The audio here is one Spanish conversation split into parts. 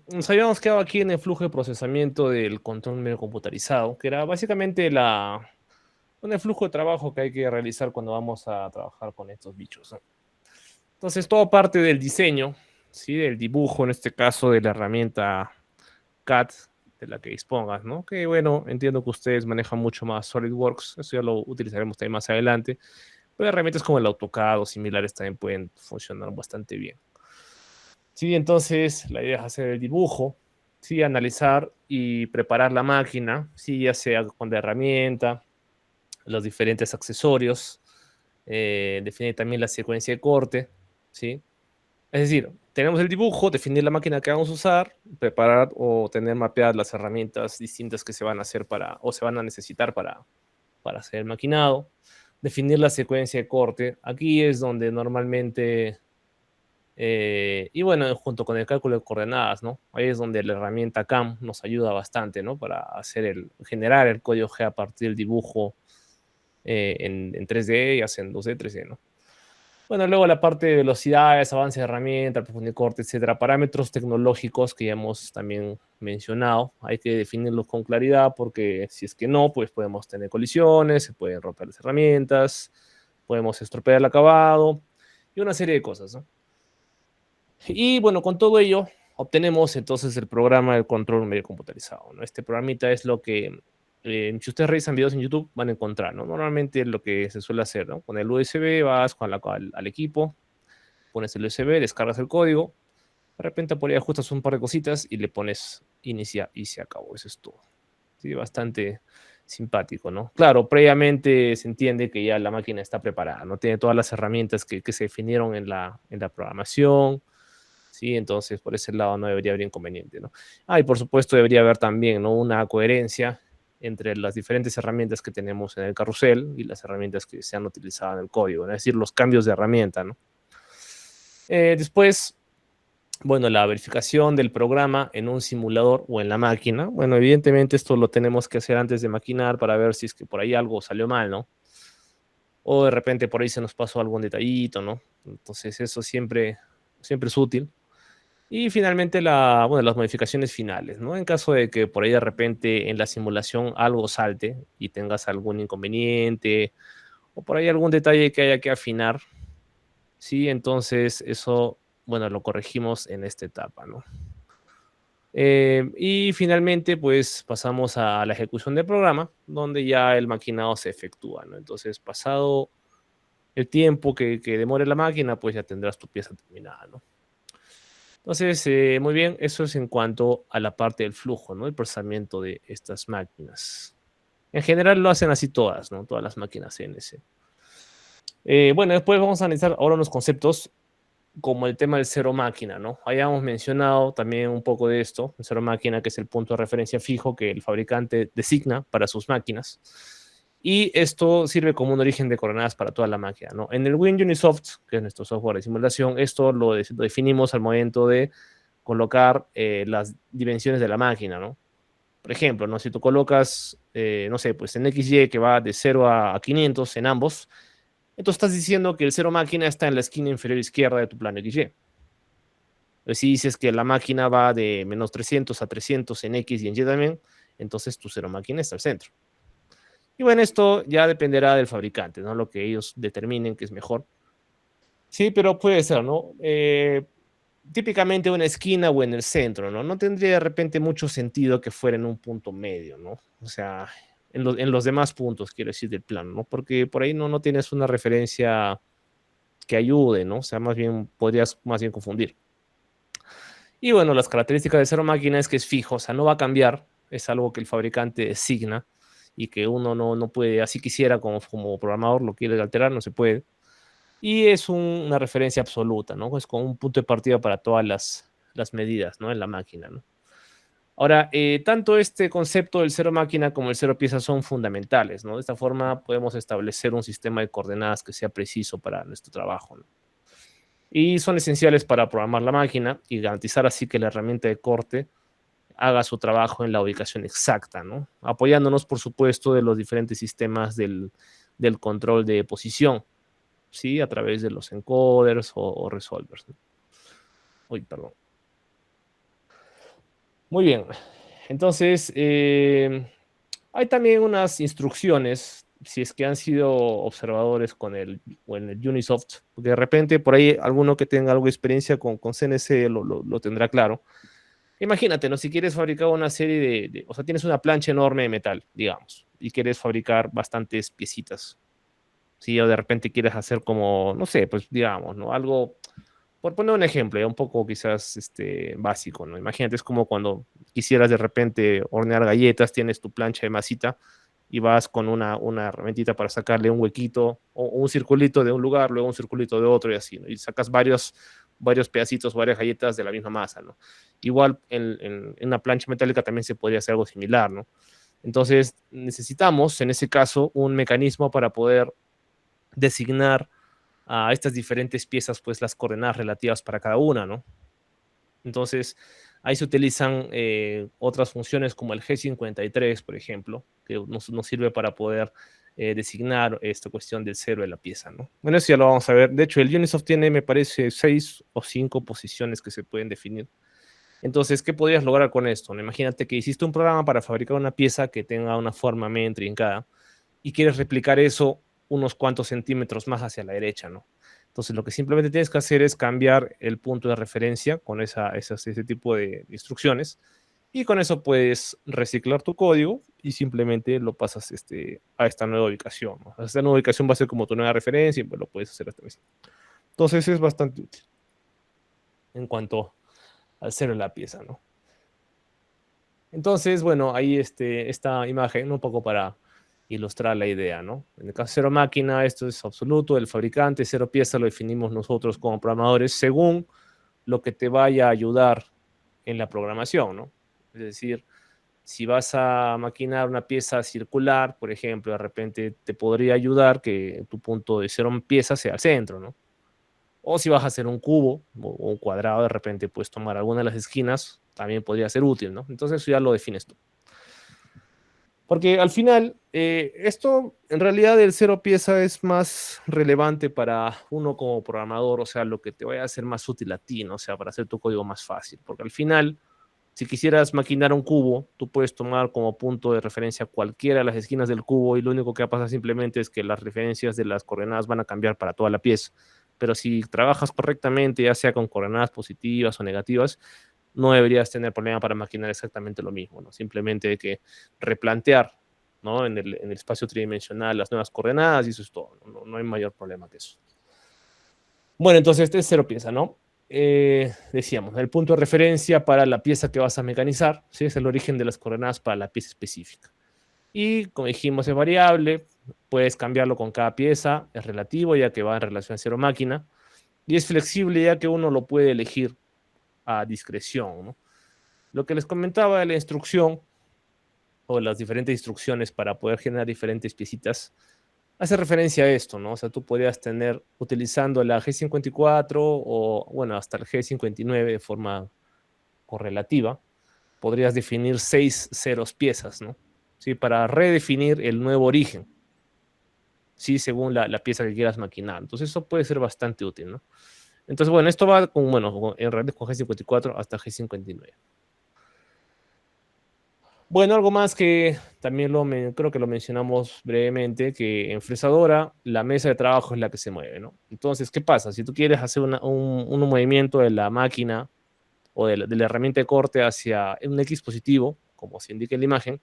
nos habíamos quedado aquí en el flujo de procesamiento del control numérico computarizado, que era básicamente el flujo de trabajo que hay que realizar cuando vamos a trabajar con estos bichos, ¿no? Entonces, todo parte del diseño, ¿sí? Del dibujo, en este caso, de la herramienta CAD de la que dispongas, ¿no? Que bueno, entiendo que ustedes manejan mucho más SolidWorks, eso ya lo utilizaremos también más adelante, pero herramientas como el AutoCAD o similares también pueden funcionar bastante bien. Sí, entonces la idea es hacer el dibujo, sí, analizar y preparar la máquina, sí, ya sea con la herramienta, los diferentes accesorios, definir también la secuencia de corte, ¿sí? Es decir, tenemos el dibujo, definir la máquina que vamos a usar, preparar o tener mapeadas las herramientas distintas que se van a hacer o se van a necesitar para hacer el maquinado, definir la secuencia de corte. Aquí es donde normalmente, y bueno, junto con el cálculo de coordenadas, ¿no? Ahí es donde la herramienta CAM nos ayuda bastante, ¿no? Para generar el código G a partir del dibujo en 3D y hacen 2D, 3D, ¿no? Bueno, luego la parte de velocidades, avance de herramienta, profundidad de corte, etcétera. Parámetros tecnológicos que ya hemos también mencionado. Hay que definirlos con claridad porque si es que no, pues podemos tener colisiones, se pueden romper las herramientas, podemos estropear el acabado y una serie de cosas, ¿no? Y bueno, con todo ello obtenemos entonces el programa de control medio computarizado, ¿no? Este programita es lo que, si ustedes revisan videos en YouTube, van a encontrar, ¿no? Normalmente es lo que se suele hacer, ¿no? Con el USB vas al equipo, pones el USB, descargas el código, de repente por ahí ajustas un par de cositas y le pones inicia y se acabó. Eso es todo. Sí, bastante simpático, ¿no? Claro, previamente se entiende que ya la máquina está preparada, ¿no? Tiene todas las herramientas que se definieron en la programación, ¿sí? Entonces, por ese lado no debería haber inconveniente, ¿no? Ah, y por supuesto debería haber también, ¿no? Una coherencia entre las diferentes herramientas que tenemos en el carrusel y las herramientas que se han utilizado en el código, ¿no? Es decir, los cambios de herramienta, ¿no? Después, bueno, la verificación del programa en un simulador o en la máquina. Bueno, evidentemente esto lo tenemos que hacer antes de maquinar para ver si es que por ahí algo salió mal, ¿no? O de repente por ahí se nos pasó algún detallito, ¿no? Entonces eso siempre es útil. Y finalmente bueno, las modificaciones finales, ¿no? En caso de que por ahí de repente en la simulación algo salte y tengas algún inconveniente o por ahí algún detalle que haya que afinar, sí, entonces eso, bueno, lo corregimos en esta etapa, ¿no? Y finalmente, pues pasamos a la ejecución del programa, donde ya el maquinado se efectúa, ¿no? Entonces, pasado el tiempo que demore la máquina, pues ya tendrás tu pieza terminada, ¿no? Entonces, muy bien, eso es en cuanto a la parte del flujo, ¿no? El procesamiento de estas máquinas. En general lo hacen así todas, ¿no? Todas las máquinas CNC. Bueno, después vamos a analizar ahora unos conceptos como el tema del cero máquina, ¿no? Hayamos mencionado también un poco de esto, el cero máquina, que es el punto de referencia fijo que el fabricante designa para sus máquinas. Y esto sirve como un origen de coordenadas para toda la máquina, ¿no? En el WinUnisoft, que es nuestro software de simulación, esto lo definimos al momento de colocar las dimensiones de la máquina, ¿no? Por ejemplo, ¿no? Si tú colocas, no sé, pues en XY que va de 0 a 500 en ambos, entonces estás diciendo que el cero máquina está en la esquina inferior izquierda de tu plano XY. Si dices que la máquina va de menos 300 a 300 en X y en Y también, entonces tu cero máquina está al centro. Y bueno, esto ya dependerá del fabricante, ¿no? Lo que ellos determinen que es mejor. Sí, pero puede ser, ¿no? Típicamente una esquina o en el centro, ¿no? No tendría de repente mucho sentido que fuera en un punto medio, ¿no? O sea, en los demás puntos, quiero decir, del plano, ¿no? Porque por ahí no tienes una referencia que ayude, ¿no? O sea, más bien podrías más bien confundir. Y bueno, las características de cero máquina es que es fijo, o sea, no va a cambiar, es algo que el fabricante designa y que uno no puede, así quisiera como programador lo quiere alterar, no se puede. Y es una referencia absoluta, ¿no? Es como un punto de partida para todas las medidas, ¿no? En la máquina, ¿no? Ahora, tanto este concepto del cero máquina como el cero pieza son fundamentales, ¿no? De esta forma podemos establecer un sistema de coordenadas que sea preciso para nuestro trabajo, ¿no? Y son esenciales para programar la máquina y garantizar así que la herramienta de corte haga su trabajo en la ubicación exacta, ¿no? Apoyándonos, por supuesto, de los diferentes sistemas del control de posición, ¿sí? A través de los encoders o resolvers, ¿no? Uy, perdón. Muy bien. Entonces, hay también unas instrucciones, si es que han sido observadores con o en el Unisoft, porque de repente por ahí alguno que tenga algo de experiencia con CNC lo tendrá claro. Imagínate, ¿no? Si quieres fabricar una serie o sea, tienes una plancha enorme de metal, digamos, y quieres fabricar bastantes piecitas. Si o de repente quieres hacer como, no sé, pues digamos, ¿no? Algo, por poner un ejemplo, ya un poco quizás básico, ¿no? Imagínate, es como cuando quisieras de repente hornear galletas, tienes tu plancha de masita y vas con una herramientita para sacarle un huequito o un circulito de un lugar, luego un circulito de otro y así, ¿no? Y sacas varios pedacitos, varias galletas de la misma masa, ¿no? Igual en una plancha metálica también se podría hacer algo similar, ¿no? Entonces necesitamos, en ese caso, un mecanismo para poder designar a estas diferentes piezas, pues las coordenadas relativas para cada una, ¿no? Entonces, ahí se utilizan otras funciones como el G53, por ejemplo, que nos sirve para poder designar esta cuestión del cero de la pieza, ¿no? Bueno, eso ya lo vamos a ver. De hecho, el Unisoft tiene, me parece, 6 o 5 posiciones que se pueden definir. Entonces, ¿qué podrías lograr con esto? ¿No? Imagínate que hiciste un programa para fabricar una pieza que tenga una forma medio intrincada y quieres replicar eso unos cuantos centímetros más hacia la derecha, ¿no? Entonces, lo que simplemente tienes que hacer es cambiar el punto de referencia con ese tipo de instrucciones y con eso puedes reciclar tu código y simplemente lo pasas a esta nueva ubicación, ¿no? Esta nueva ubicación va a ser como tu nueva referencia y pues lo puedes hacer hasta vez. Entonces, es bastante útil en cuanto al cero de la pieza, ¿no? Entonces, bueno, ahí esta imagen un poco para ilustrar la idea, ¿no? En el caso de cero máquina, esto es absoluto, el fabricante, cero pieza lo definimos nosotros como programadores según lo que te vaya a ayudar en la programación, ¿no? Es decir, si vas a maquinar una pieza circular, por ejemplo, de repente te podría ayudar que tu punto de cero pieza sea el centro, ¿no? O si vas a hacer un cubo o un cuadrado, de repente puedes tomar alguna de las esquinas, también podría ser útil, ¿no? Entonces eso ya lo defines tú. Porque al final, esto en realidad el cero pieza es más relevante para uno como programador, o sea, lo que te vaya a hacer más útil a ti, ¿no? O sea, para hacer tu código más fácil. Porque al final, si quisieras maquinar un cubo, tú puedes tomar como punto de referencia cualquiera de las esquinas del cubo y lo único que va a pasar simplemente es que las referencias de las coordenadas van a cambiar para toda la pieza. Pero si trabajas correctamente, ya sea con coordenadas positivas o negativas, no deberías tener problema para maquinar exactamente lo mismo, ¿no? Simplemente hay que replantear, ¿no? En el espacio tridimensional las nuevas coordenadas y eso es todo, no hay mayor problema que eso. Bueno, entonces este es cero pieza, ¿no? Decíamos, el punto de referencia para la pieza que vas a mecanizar, ¿sí? Es el origen de las coordenadas para la pieza específica. Y como dijimos, es variable, puedes cambiarlo con cada pieza, es relativo ya que va en relación a cero máquina, y es flexible ya que uno lo puede elegir a discreción, ¿no? Lo que les comentaba de la instrucción o las diferentes instrucciones para poder generar diferentes piecitas hace referencia a esto, ¿no? O sea, tú podrías tener utilizando la G54 o, bueno, hasta el G59 de forma correlativa, podrías definir 6 ceros piezas, ¿no? Sí, para redefinir el nuevo origen, sí, según la pieza que quieras maquinar. Entonces, eso puede ser bastante útil, ¿no? Entonces, bueno, esto va con, bueno, en realidad con G54 hasta G59. Bueno, algo más que también creo que lo mencionamos brevemente, que en fresadora la mesa de trabajo es la que se mueve, ¿no? Entonces, ¿qué pasa? Si tú quieres hacer un movimiento de la máquina o de la herramienta de corte hacia un X positivo, como se indica en la imagen,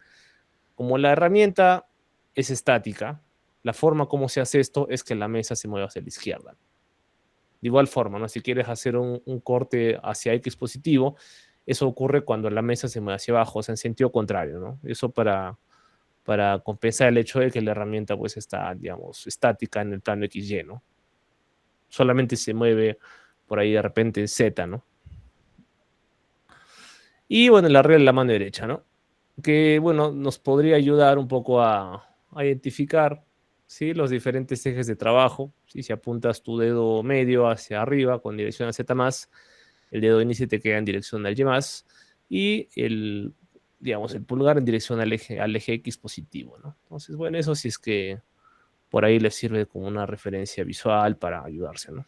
como la herramienta es estática, la forma como se hace esto es que la mesa se mueva hacia la izquierda. De igual forma, ¿no? Si quieres hacer un corte hacia X positivo, eso ocurre cuando la mesa se mueve hacia abajo, o sea, en sentido contrario, ¿no? Eso para compensar el hecho de que la herramienta pues está, digamos, estática en el plano XY, ¿no? Solamente se mueve por ahí de repente Z, ¿no? Y bueno, la regla de la mano derecha, ¿no? Que bueno, nos podría ayudar un poco a identificar, ¿sí? Los diferentes ejes de trabajo, ¿sí? Si apuntas tu dedo medio hacia arriba con dirección a Z más, el dedo índice te queda en dirección al Y más, y digamos, el pulgar en dirección al eje X positivo, ¿no? Entonces, bueno, eso sí es que por ahí les sirve como una referencia visual para ayudarse, ¿no?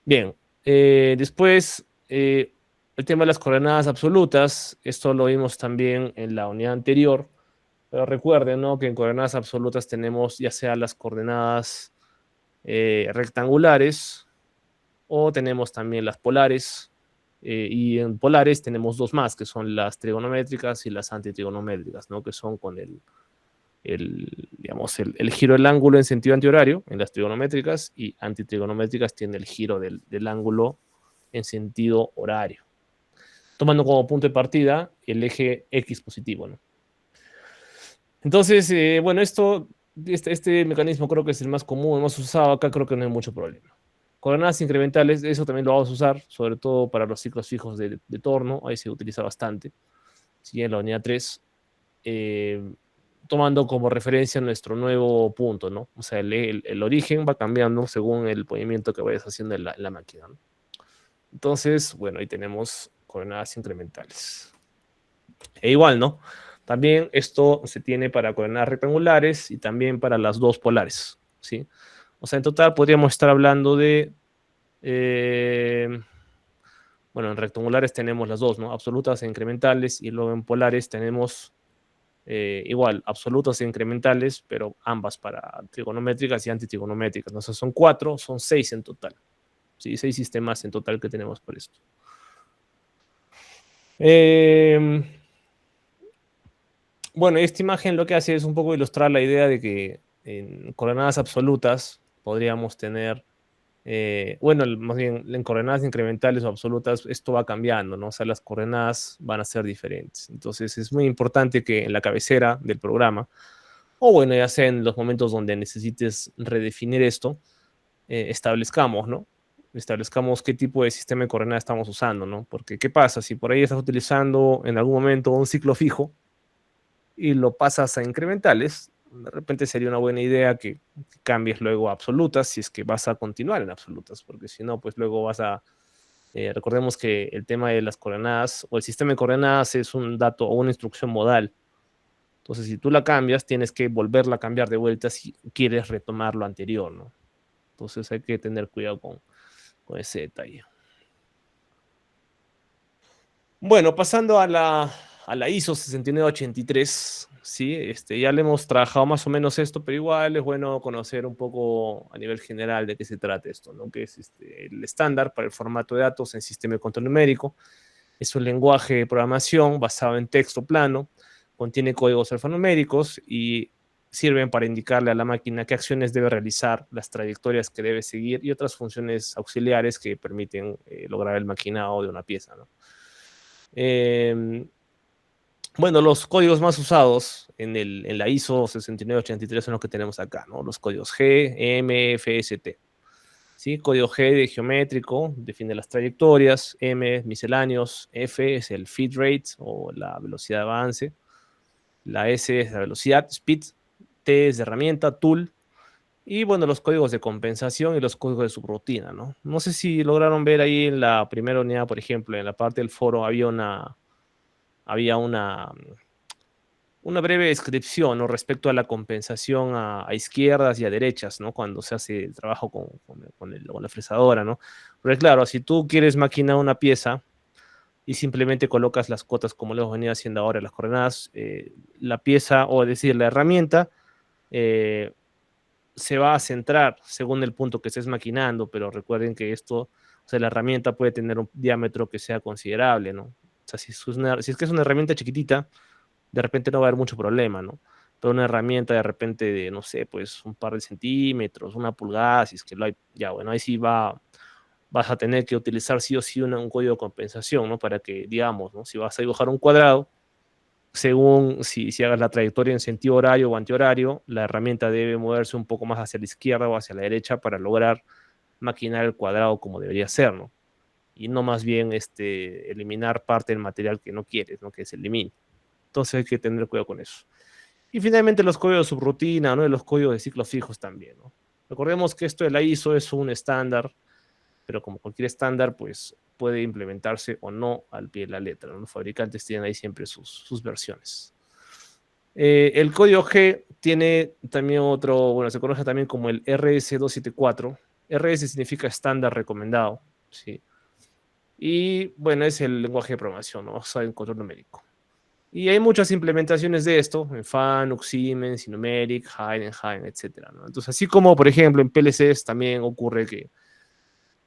Bien, después, El tema de las coordenadas absolutas, esto lo vimos también en la unidad anterior, pero recuerden, ¿no?, que en coordenadas absolutas tenemos ya sea las coordenadas rectangulares o tenemos también las polares, y en polares tenemos dos más, que son las trigonométricas y las antitrigonométricas, ¿no?, que son con digamos, el giro del ángulo en sentido antihorario en las trigonométricas, y antitrigonométricas tiene el giro del ángulo en sentido horario, tomando como punto de partida el eje X positivo, ¿no? Entonces, bueno, este mecanismo creo que es el más común, el más usado acá, creo que no hay mucho problema. Coordenadas incrementales, eso también lo vamos a usar, sobre todo para los ciclos fijos de torno, ahí se utiliza bastante, ¿sí?, en la unidad 3, tomando como referencia nuestro nuevo punto, ¿no? O sea, el origen va cambiando según el movimiento que vayas haciendo en la máquina, ¿no? Entonces, bueno, ahí tenemos coordenadas incrementales. E igual, ¿no? También esto se tiene para coordenadas rectangulares y también para las dos polares, ¿sí? O sea, en total podríamos estar hablando de, eh, bueno, en rectangulares tenemos las dos, ¿no? Absolutas e incrementales, y luego en polares tenemos igual, absolutas e incrementales, pero ambas para trigonométricas y antitrigonométricas, ¿no? O sea, son 4, son 6 en total, ¿sí? 6 sistemas en total que tenemos por esto. Bueno, esta imagen lo que hace es un poco ilustrar la idea de que en coordenadas absolutas podríamos tener, bueno, más bien en coordenadas incrementales o absolutas, esto va cambiando, ¿no? O sea, las coordenadas van a ser diferentes. Entonces, es muy importante que en la cabecera del programa, o bueno, ya sea en los momentos donde necesites redefinir esto, establezcamos, ¿no? Establezcamos qué tipo de sistema de coordenadas estamos usando, ¿no? Porque, ¿qué pasa? Si por ahí estás utilizando en algún momento un ciclo fijo y lo pasas a incrementales, de repente sería una buena idea que cambies luego a absolutas, si es que vas a continuar en absolutas, porque si no, pues luego vas a... recordemos que el tema de las coordenadas o el sistema de coordenadas es un dato o una instrucción modal. Entonces, si tú la cambias, tienes que volverla a cambiar de vuelta si quieres retomar lo anterior, ¿no? Entonces hay que tener cuidado con ese detalle. Bueno, pasando a la ISO 6983, ¿sí? Ya le hemos trabajado más o menos esto, pero igual es bueno conocer un poco a nivel general de qué se trata esto, ¿no? Que es el estándar para el formato de datos en sistema de control numérico. Es un lenguaje de programación basado en texto plano, contiene códigos alfanuméricos y sirven para indicarle a la máquina qué acciones debe realizar, las trayectorias que debe seguir y otras funciones auxiliares que permiten lograr el maquinado de una pieza, ¿no? Eh, bueno, los códigos más usados en la ISO 6983 son los que tenemos acá, ¿no? Los códigos G, M, F, S, T. ¿Sí? Código G de geométrico, define las trayectorias, M, misceláneos, F es el feed rate o la velocidad de avance, la S es la velocidad, speed, T es de herramienta, tool, y bueno, los códigos de compensación y los códigos de subrutina, ¿no? No sé si lograron ver ahí en la primera unidad, por ejemplo, en la parte del foro había una breve descripción, ¿no?, respecto a la compensación a izquierdas y a derechas, ¿no? Cuando se hace el trabajo con la fresadora, ¿no? Porque claro, si tú quieres maquinar una pieza y simplemente colocas las cotas como lo hemos venido haciendo ahora, las coordenadas, la pieza, o es decir, la herramienta, eh, se va a centrar según el punto que estés maquinando, pero recuerden que esto, o sea, la herramienta puede tener un diámetro que sea considerable, ¿no? O sea, si es que es una herramienta chiquitita, de repente no va a haber mucho problema, ¿no? Pero una herramienta de repente de, no sé, pues un par de centímetros, una pulgada, si es que lo hay, ya, bueno, ahí sí vas a tener que utilizar sí o sí un código de compensación, ¿no? Para que, digamos, ¿no? Si vas a dibujar un cuadrado, según si hagas la trayectoria en sentido horario o antihorario, la herramienta debe moverse un poco más hacia la izquierda o hacia la derecha para lograr maquinar el cuadrado como debería ser, ¿no? Y no más bien eliminar parte del material que no quieres, ¿no? Que se elimine. Entonces hay que tener cuidado con eso. Y finalmente los códigos de subrutina, ¿no? Y los códigos de ciclos fijos también, ¿no? Recordemos que esto de la ISO es un estándar, pero como cualquier estándar, pues puede implementarse o no al pie de la letra, ¿no? Los fabricantes tienen ahí siempre sus versiones. El código G tiene también otro, bueno, se conoce también como el RS274. RS significa estándar recomendado, ¿sí? Y bueno, es el lenguaje de programación, ¿no? Basado en control numérico. Y hay muchas implementaciones de esto, en Fanuc, Siemens, Numeric, Heidenheim, etcétera, ¿no? Entonces, así como, por ejemplo, en PLCs también ocurre que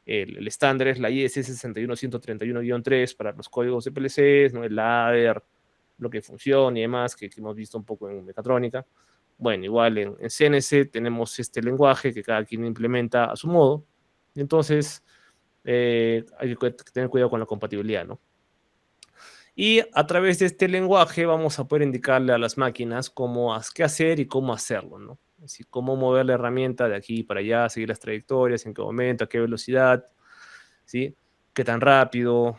el estándar es la IEC 61131-3 para los códigos de PLCs, ¿no? El ladder, bloque de función y demás, que hemos visto un poco en mecatrónica. Bueno, igual en CNC tenemos este lenguaje que cada quien implementa a su modo. Entonces, hay que tener cuidado con la compatibilidad, ¿no? Y a través de este lenguaje vamos a poder indicarle a las máquinas qué hacer y cómo hacerlo, ¿no? Así, cómo mover la herramienta de aquí para allá, seguir las trayectorias, en qué momento, a qué velocidad, ¿sí? Qué tan rápido.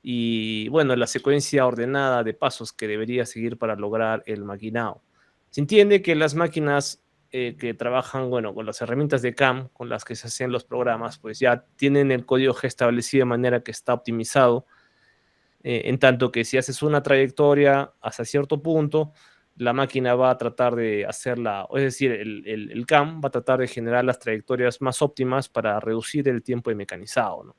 Y bueno, la secuencia ordenada de pasos que debería seguir para lograr el maquinado. Se entiende que las máquinas que trabajan, bueno, con las herramientas de CAM, con las que se hacen los programas, pues ya tienen el código G establecido de manera que está optimizado, en tanto que si haces una trayectoria hasta cierto punto, la máquina va a tratar de hacerla, es decir, el CAM va a tratar de generar las trayectorias más óptimas para reducir el tiempo de mecanizado, ¿no?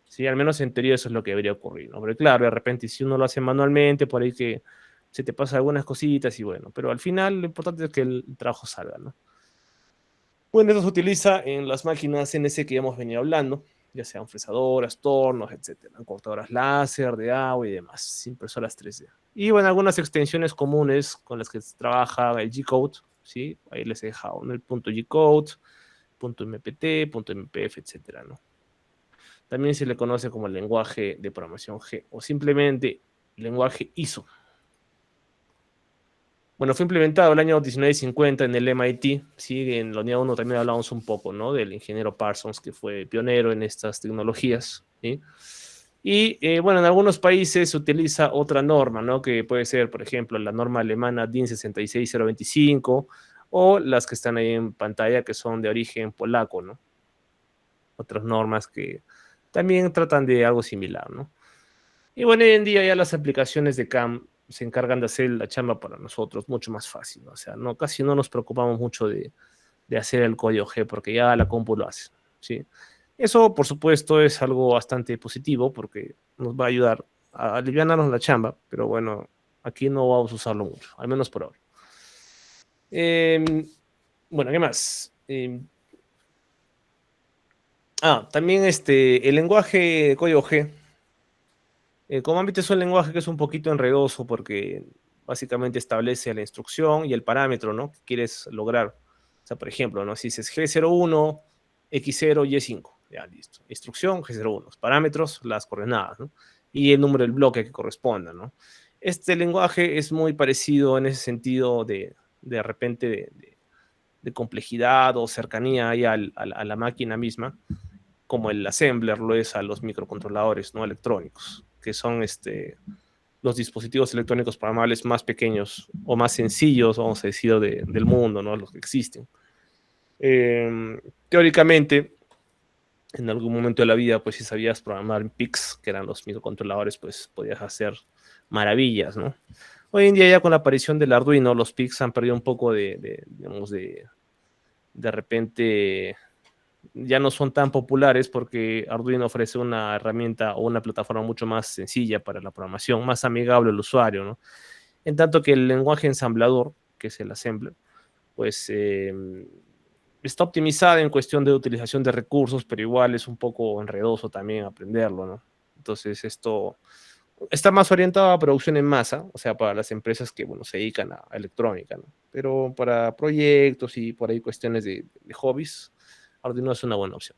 Sí, al menos en teoría eso es lo que debería ocurrir, ¿no? Pero claro, de repente si uno lo hace manualmente, por ahí que se te pasa algunas cositas y bueno, pero al final lo importante es que el trabajo salga, ¿no? Bueno, eso se utiliza en las máquinas CNC que ya hemos venido hablando, ya sean fresadoras, tornos, etcétera, cortadoras láser, de agua y demás, impresoras 3D. Y bueno, algunas extensiones comunes con las que se trabaja el G-Code, ¿sí? Ahí les he dejado, ¿no? El punto G-Code, punto MPT, punto MPF, etcétera, ¿no? También se le conoce como el lenguaje de programación G o simplemente lenguaje ISO. Bueno, fue implementado el año 1950 en el MIT, ¿sí? En la unidad 1 también hablamos un poco, ¿no? Del ingeniero Parsons, que fue pionero en estas tecnologías, ¿sí? Y bueno, en algunos países se utiliza otra norma, ¿no? Que puede ser, por ejemplo, la norma alemana DIN 66025 o las que están ahí en pantalla que son de origen polaco, ¿no? Otras normas que también tratan de algo similar, ¿no? Y bueno, hoy en día ya las aplicaciones de CAM se encargan de hacer la chamba para nosotros mucho más fácil, ¿no? O sea, no, casi no nos preocupamos mucho de hacer el código G porque ya la compu lo hace, ¿sí? Eso, por supuesto, es algo bastante positivo porque nos va a ayudar a aliviarnos la chamba, pero bueno, aquí no vamos a usarlo mucho, al menos por ahora. Bueno, ¿qué más? También el lenguaje de código G. Como ámbito es un lenguaje que es un poquito enredoso porque básicamente establece la instrucción y el parámetro, ¿no? Que quieres lograr. O sea, por ejemplo, ¿no? Si dices G01, X0, Y5, ya listo. Instrucción G01, los parámetros, las coordenadas, ¿no? Y el número del bloque que corresponda, ¿no? Este lenguaje es muy parecido en ese sentido de repente de complejidad o cercanía ahí a la máquina misma, como el assembler lo es a los microcontroladores no electrónicos, que son los dispositivos electrónicos programables más pequeños o más sencillos, vamos a decir, del mundo, ¿no? Los que existen. Teóricamente, en algún momento de la vida, pues si sabías programar PICs, que eran los microcontroladores, pues podías hacer maravillas, ¿no? Hoy en día ya con la aparición del Arduino, los PICs han perdido un poco digamos, de repente ya no son tan populares porque Arduino ofrece una herramienta o una plataforma mucho más sencilla para la programación, más amigable al usuario, ¿no? En tanto que el lenguaje ensamblador, que es el assembler, pues está optimizado en cuestión de utilización de recursos, pero igual es un poco enredoso también aprenderlo, ¿no? Entonces esto está más orientado a producción en masa, o sea, para las empresas que, bueno, se dedican a electrónica, ¿no? Pero para proyectos y por ahí cuestiones de hobbies, Arduino es una buena opción.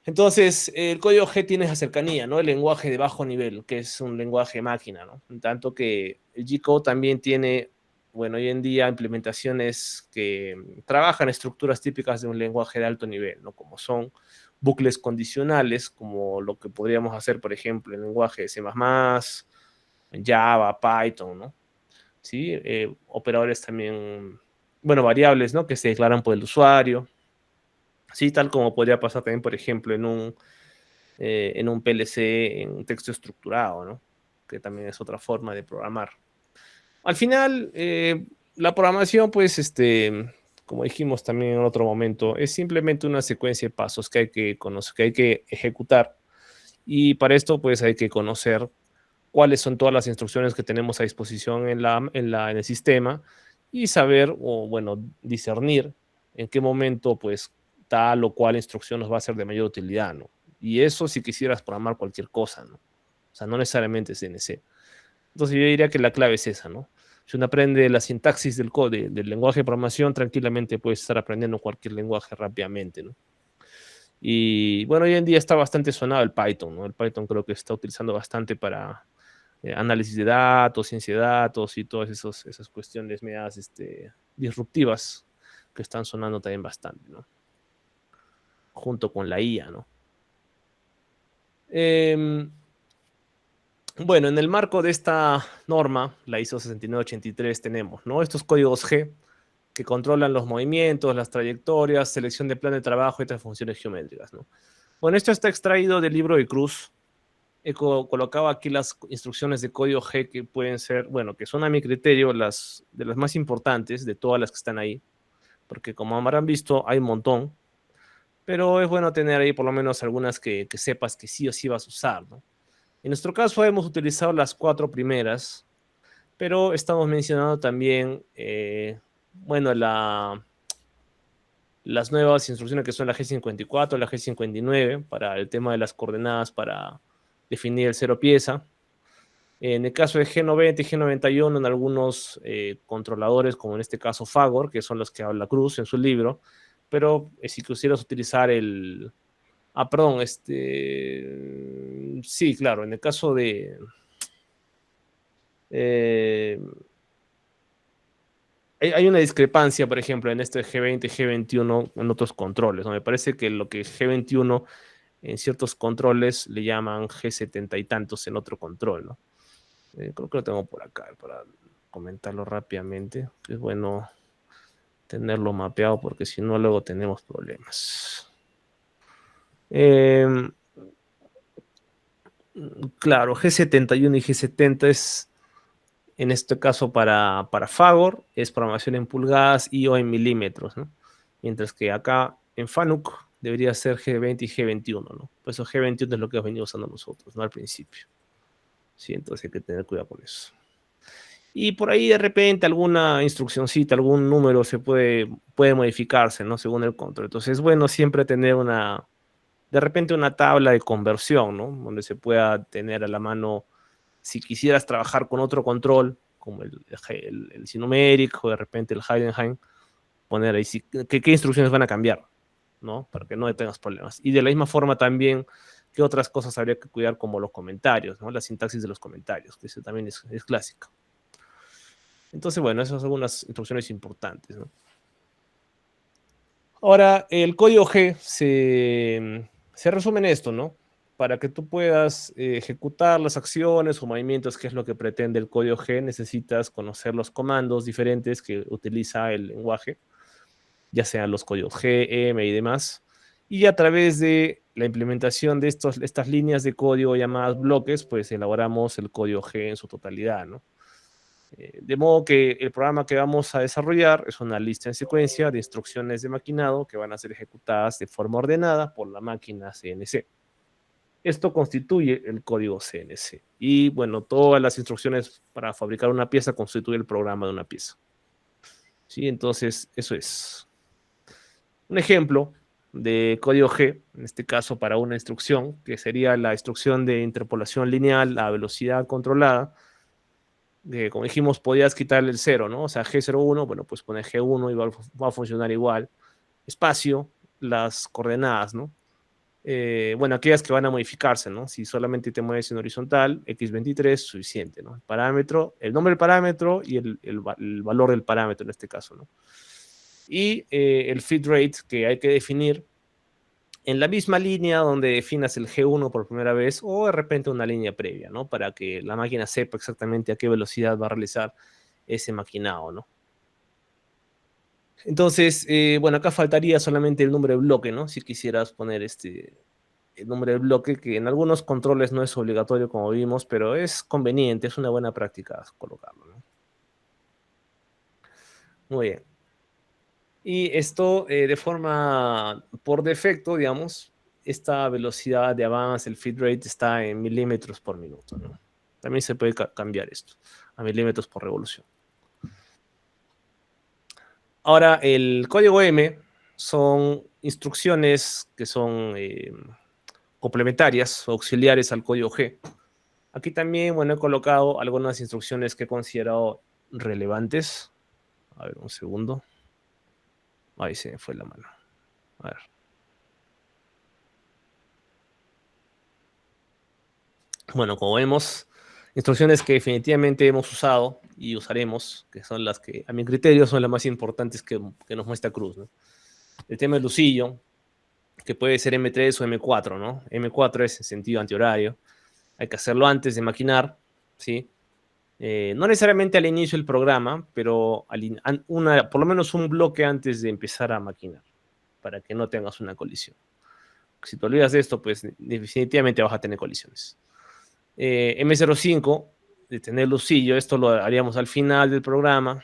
Entonces, el código G tiene esa cercanía, ¿no? El lenguaje de bajo nivel, que es un lenguaje máquina, ¿no? En tanto que el G-Code también tiene, bueno, hoy en día implementaciones que trabajan estructuras típicas de un lenguaje de alto nivel, ¿no? Como son bucles condicionales, como lo que podríamos hacer, por ejemplo, en lenguaje de C++, Java, Python, ¿no? ¿Sí? Operadores también, bueno, variables, ¿no? Que se declaran por el usuario. Sí, tal como podría pasar también, por ejemplo, en un PLC en texto estructurado, ¿no? Que también es otra forma de programar. Al final, la programación, pues, como dijimos también en otro momento, es simplemente una secuencia de pasos que hay que conocer, que hay que ejecutar. Y para esto, pues hay que conocer cuáles son todas las instrucciones que tenemos a disposición en el sistema y saber, o bueno, discernir en qué momento, pues, tal o cual instrucción nos va a ser de mayor utilidad, ¿no? Y eso si quisieras programar cualquier cosa, ¿no? O sea, no necesariamente CNC. Entonces yo diría que la clave es esa, ¿no? Si uno aprende la sintaxis del lenguaje de programación, tranquilamente puede estar aprendiendo cualquier lenguaje rápidamente, ¿no? Y bueno, hoy en día está bastante sonado el Python, ¿no? El Python creo que está utilizando bastante para análisis de datos, ciencia de datos y todas esas cuestiones medias disruptivas que están sonando también bastante, ¿no? Junto con la IA, ¿no? Em, bueno, en el marco de esta norma, la ISO 6983, tenemos, ¿no? Estos códigos G que controlan los movimientos, las trayectorias, selección de plan de trabajo y otras funciones geométricas, ¿no? Bueno, esto está extraído del libro de Cruz. He colocado aquí las instrucciones de código G que pueden ser, bueno, que son a mi criterio las de las más importantes de todas las que están ahí, porque como habrán visto, hay un montón, pero es bueno tener ahí por lo menos algunas que sepas que sí o sí vas a usar, ¿no? En nuestro caso hemos utilizado las cuatro primeras, pero estamos mencionando también, bueno, las nuevas instrucciones que son la G54, la G59, para el tema de las coordenadas para definir el cero pieza. En el caso de G90 y G91, en algunos controladores, como en este caso Fagor, que son los que habla Cruz en su libro, pero si quisieras utilizar el... Ah, perdón, sí, claro, en el caso de... eh, hay una discrepancia, por ejemplo, en este G20 y G21 en otros controles, ¿no? Me parece que lo que G21 en ciertos controles le llaman G70 y tantos en otro control, ¿no? Creo que lo tengo por acá para comentarlo rápidamente. Es bueno tenerlo mapeado porque si no luego tenemos problemas. Eh, claro, G71 y G70 es en este caso para Fagor, es programación en pulgadas y o en milímetros, ¿no? Mientras que acá en Fanuc debería ser G20 y G21, ¿no? Por eso G21 es lo que hemos venido usando nosotros, ¿no? Al principio. Sí, entonces hay que tener cuidado con eso. Y por ahí de repente alguna instruccioncita, algún número puede modificarse, ¿no? Según el control. Entonces es bueno siempre tener de repente una tabla de conversión, ¿no? Donde se pueda tener a la mano, si quisieras trabajar con otro control, como el Sinumeric o de repente el Heidenheim, poner ahí qué instrucciones van a cambiar, ¿no? Para que no tengas problemas. Y de la misma forma también, qué otras cosas habría que cuidar como los comentarios, ¿no? La sintaxis de los comentarios, que eso también es clásico. Entonces, bueno, esas son algunas instrucciones importantes, ¿no? Ahora, el código G se resume en esto, ¿no? Para que tú puedas ejecutar las acciones o movimientos, que es lo que pretende el código G, necesitas conocer los comandos diferentes que utiliza el lenguaje, ya sean los códigos G, M y demás. Y a través de la implementación de estas líneas de código llamadas bloques, pues elaboramos el código G en su totalidad, ¿no? De modo que el programa que vamos a desarrollar es una lista en secuencia de instrucciones de maquinado que van a ser ejecutadas de forma ordenada por la máquina CNC. Esto constituye el código CNC. Y bueno, todas las instrucciones para fabricar una pieza constituyen el programa de una pieza. ¿Sí? Entonces, eso es. Un ejemplo de código G, en este caso para una instrucción, que sería la instrucción de interpolación lineal a velocidad controlada, como dijimos, podías quitarle el 0, ¿no? O sea, G01, bueno, pues poner G1 y va a funcionar igual. Espacio, las coordenadas, ¿no? Bueno, aquellas que van a modificarse, ¿no? Si solamente te mueves en horizontal, X23, suficiente, ¿no? El parámetro, el nombre del parámetro y el valor del parámetro en este caso, ¿no? Y el feed rate que hay que definir en la misma línea donde definas el G1 por primera vez o de repente una línea previa, ¿no? Para que la máquina sepa exactamente a qué velocidad va a realizar ese maquinado, ¿no? Entonces, bueno, acá faltaría solamente el nombre de bloque, ¿no? Si quisieras poner el nombre de bloque, que en algunos controles no es obligatorio, como vimos, pero es conveniente, es una buena práctica colocarlo, ¿no? Muy bien. Y esto de forma por defecto, digamos, esta velocidad de avance, el feed rate, está en milímetros por minuto, ¿no? También se puede cambiar esto a milímetros por revolución. Ahora, el código M son instrucciones que son complementarias o auxiliares al código G. Aquí también, bueno, he colocado algunas instrucciones que he considerado relevantes. A ver, un segundo. Ahí se me fue la mano. A ver. Bueno, como vemos, instrucciones que definitivamente hemos usado y usaremos, que son las que, a mi criterio, son las más importantes que nos muestra Cruz, ¿no? El tema del lucillo, que puede ser M3 o M4, ¿no? M4 es en sentido antihorario. Hay que hacerlo antes de maquinar, ¿sí? No necesariamente al inicio del programa, pero por lo menos un bloque antes de empezar a maquinar, para que no tengas una colisión. Si te olvidas de esto, pues definitivamente vas a tener colisiones. M05, de tener lucillo, esto lo haríamos al final del programa.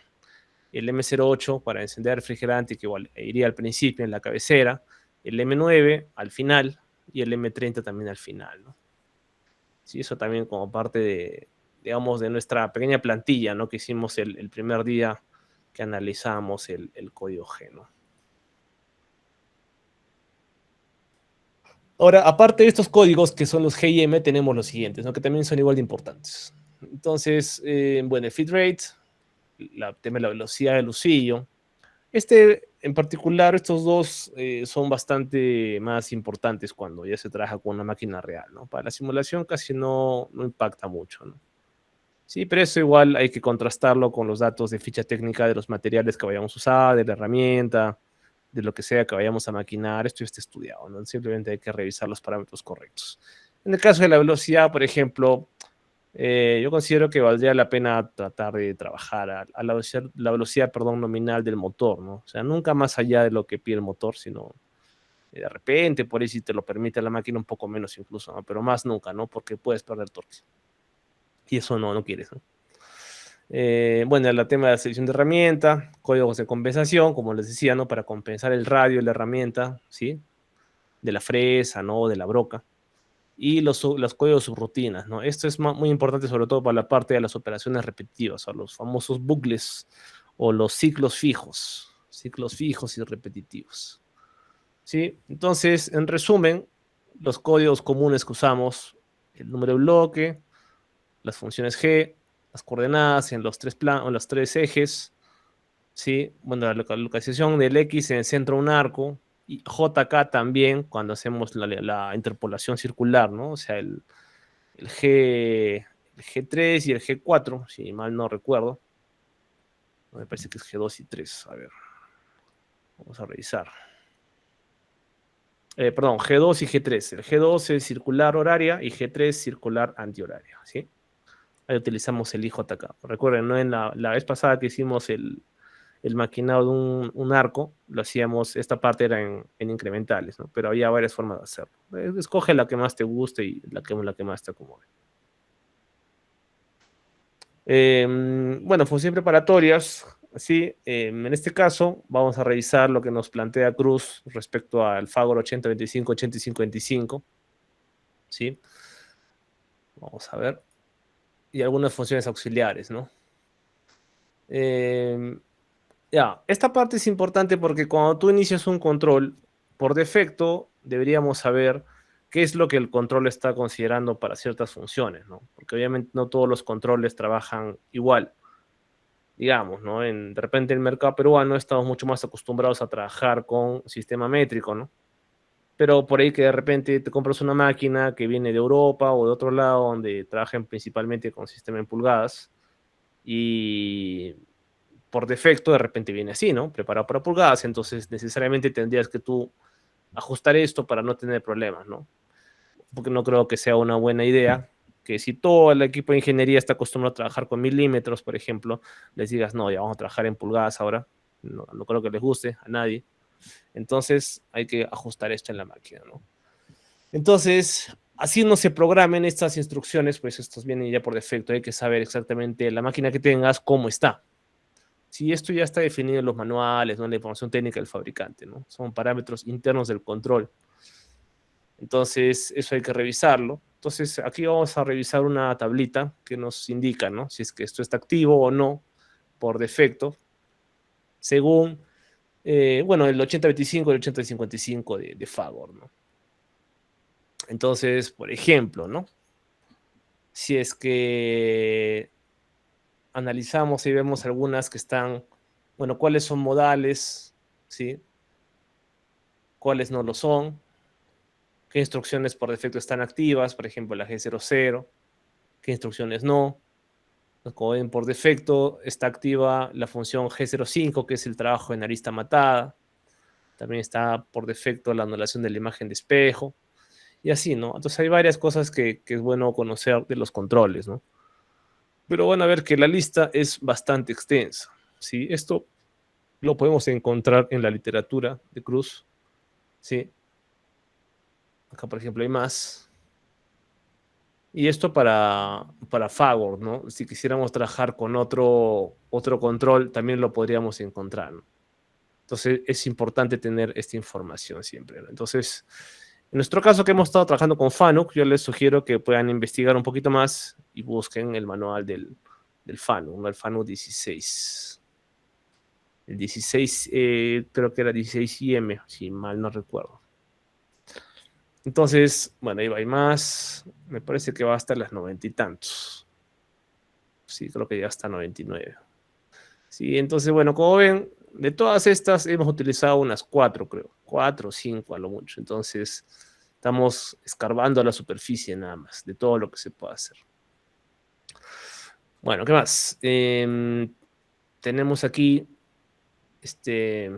El M08 para encender el refrigerante, que igual iría al principio en la cabecera. El M9 al final y el M30 también al final, ¿no? Sí, eso también como parte de, digamos, de nuestra pequeña plantilla, ¿no? Que hicimos el primer día que analizamos el código G, ¿no? Ahora, aparte de estos códigos que son los G y M, tenemos los siguientes, ¿no? Que también son igual de importantes. Entonces, bueno, el feed rate, tema de la velocidad del lucillo. En particular, estos dos son bastante más importantes cuando ya se trabaja con una máquina real, ¿no? Para la simulación casi no impacta mucho, ¿no? Sí, pero eso igual hay que contrastarlo con los datos de ficha técnica de los materiales que vayamos a usar, de la herramienta, de lo que sea que vayamos a maquinar. Esto ya está estudiado, ¿no? Simplemente hay que revisar los parámetros correctos. En el caso de la velocidad, por ejemplo, yo considero que valdría la pena tratar de trabajar a la velocidad, perdón, nominal del motor, ¿no? O sea, nunca más allá de lo que pide el motor, sino de repente, por ahí si te lo permite la máquina, un poco menos incluso, ¿no? Pero más nunca, ¿no? Porque puedes perder torque. Y eso no quieres, ¿no? Bueno, el tema de la selección de herramienta, códigos de compensación, como les decía, ¿no? Para compensar el radio de la herramienta, ¿sí? De la fresa, ¿no? De la broca. Y los códigos subrutinas, ¿no? Esto es muy importante, sobre todo para la parte de las operaciones repetitivas, o los famosos bucles o los ciclos fijos y repetitivos, ¿sí? Entonces, en resumen, los códigos comunes que usamos, el número de bloque, las funciones G, las coordenadas en los tres ejes, ¿sí? Bueno, la localización del X en el centro de un arco, y JK también cuando hacemos la interpolación circular, ¿no? O sea, el G3 y el G4, si mal no recuerdo. Me parece que es G2 y 3. A ver, vamos a revisar. Perdón, G2 y G3. El G2 es circular horaria y G3 circular antihoraria, ¿sí? Ahí utilizamos el IJK. Recuerden, ¿no? En la vez pasada que hicimos el maquinado de un arco, lo hacíamos, esta parte era en incrementales, ¿no? Pero había varias formas de hacerlo. Escoge la que más te guste y la que más te acomode. Bueno, funciones preparatorias, sí, en este caso vamos a revisar lo que nos plantea Cruz respecto al Fagor 8025, 8525, ¿sí? Vamos a ver. Y algunas funciones auxiliares, ¿no? Ya, esta parte es importante porque cuando tú inicias un control, por defecto deberíamos saber qué es lo que el control está considerando para ciertas funciones, ¿no? Porque obviamente no todos los controles trabajan igual. Digamos, ¿no? De repente en el mercado peruano estamos mucho más acostumbrados a trabajar con sistema métrico, ¿no? Pero por ahí que de repente te compras una máquina que viene de Europa o de otro lado donde trabajan principalmente con sistema en pulgadas y por defecto de repente viene así, ¿no? Preparado para pulgadas, entonces necesariamente tendrías que tú ajustar esto para no tener problemas, ¿no? Porque no creo que sea una buena idea que si todo el equipo de ingeniería está acostumbrado a trabajar con milímetros, por ejemplo, les digas, no, ya vamos a trabajar en pulgadas ahora. No creo que les guste a nadie. Entonces hay que ajustar esto en la máquina, ¿no? Entonces, así no se programen estas instrucciones, pues estos vienen ya por defecto. Hay que saber exactamente la máquina que tengas, cómo está. Si esto ya está definido en los manuales, ¿no? En la información técnica del fabricante, ¿no? Son parámetros internos del control. Entonces, eso hay que revisarlo. Entonces, aquí vamos a revisar una tablita que nos indica, ¿no? Si es que esto está activo o no por defecto, según, bueno, el 8025 y el 8055 de Fagor, ¿no? Entonces, por ejemplo, ¿no? Si es que analizamos y vemos algunas que están, bueno, cuáles son modales, ¿sí? Cuáles no lo son, qué instrucciones por defecto están activas, por ejemplo, la G00, qué instrucciones no. Como ven, por defecto está activa la función G05, que es el trabajo en arista matada. También está por defecto la anulación de la imagen de espejo. Y así, ¿no? Entonces hay varias cosas que es bueno conocer de los controles, ¿no? Pero van a ver que la lista es bastante extensa, ¿sí? Esto lo podemos encontrar en la literatura de Cruz, ¿sí? Acá, por ejemplo, hay más. Y esto para Fagor, ¿no? Si quisiéramos trabajar con otro control, también lo podríamos encontrar, ¿no? Entonces es importante tener esta información siempre, ¿no? Entonces, en nuestro caso que hemos estado trabajando con FANUC, yo les sugiero que puedan investigar un poquito más y busquen el manual del FANUC, ¿no? El FANUC 16. El 16, creo que era 16IM, si mal no recuerdo. Entonces, bueno, ahí va, hay más. Me parece que va hasta las 90 y tantos. Sí, creo que ya hasta 99. Sí, entonces, bueno, como ven, de todas estas hemos utilizado unas 4, creo. 4 o 5 a lo mucho. Entonces, estamos escarbando a la superficie nada más de todo lo que se puede hacer. Bueno, ¿qué más? Tenemos aquí este.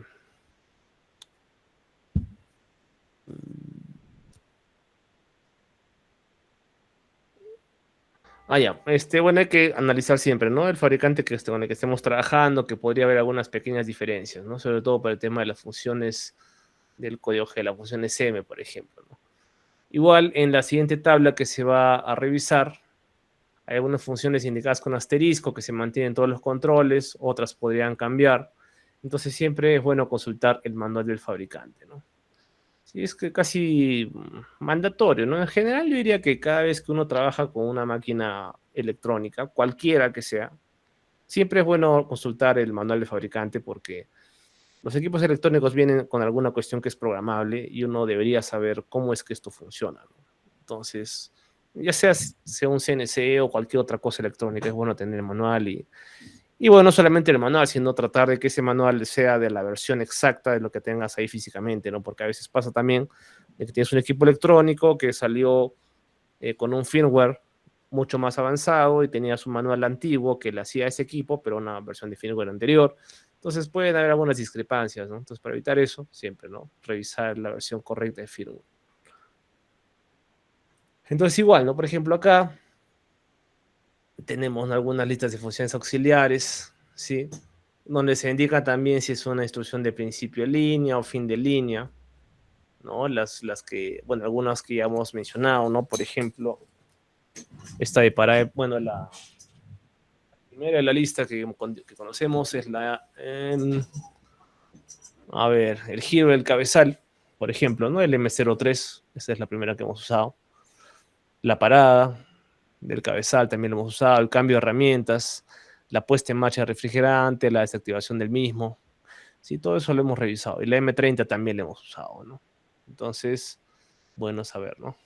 Ya, bueno, hay que analizar siempre, ¿no? El fabricante con el que estemos trabajando, que podría haber algunas pequeñas diferencias, ¿no? Sobre todo para el tema de las funciones del código G, la función SM, por ejemplo, ¿no? Igual, en la siguiente tabla que se va a revisar, hay algunas funciones indicadas con asterisco que se mantienen en todos los controles, otras podrían cambiar. Entonces, siempre es bueno consultar el manual del fabricante, ¿no? Sí, es que casi mandatorio, ¿no? En general yo diría que cada vez que uno trabaja con una máquina electrónica, cualquiera que sea, siempre es bueno consultar el manual de fabricante porque los equipos electrónicos vienen con alguna cuestión que es programable y uno debería saber cómo es que esto funciona, ¿no? Entonces, ya sea un CNC o cualquier otra cosa electrónica, es bueno tener el manual y bueno, no solamente el manual, sino tratar de que ese manual sea de la versión exacta de lo que tengas ahí físicamente, ¿no? Porque a veces pasa también de que tienes un equipo electrónico que salió con un firmware mucho más avanzado y tenías un manual antiguo que le hacía ese equipo, pero una versión de firmware anterior. Entonces pueden haber algunas discrepancias, ¿no? Entonces para evitar eso, siempre, ¿no? Revisar la versión correcta de firmware. Entonces igual, ¿no? Por ejemplo, acá tenemos algunas listas de funciones auxiliares, ¿sí? Donde se indica también si es una instrucción de principio de línea o fin de línea, ¿no? Las que, bueno, algunas que ya hemos mencionado, ¿no? Por ejemplo, esta de para, bueno, la primera de la lista que conocemos es a ver, el giro del cabezal, por ejemplo, ¿no? El M03, esa es la primera que hemos usado. La parada del cabezal también lo hemos usado, el cambio de herramientas, la puesta en marcha del refrigerante, la desactivación del mismo. Sí, todo eso lo hemos revisado. Y la M30 también lo hemos usado, ¿no? Entonces, bueno saber, ¿no?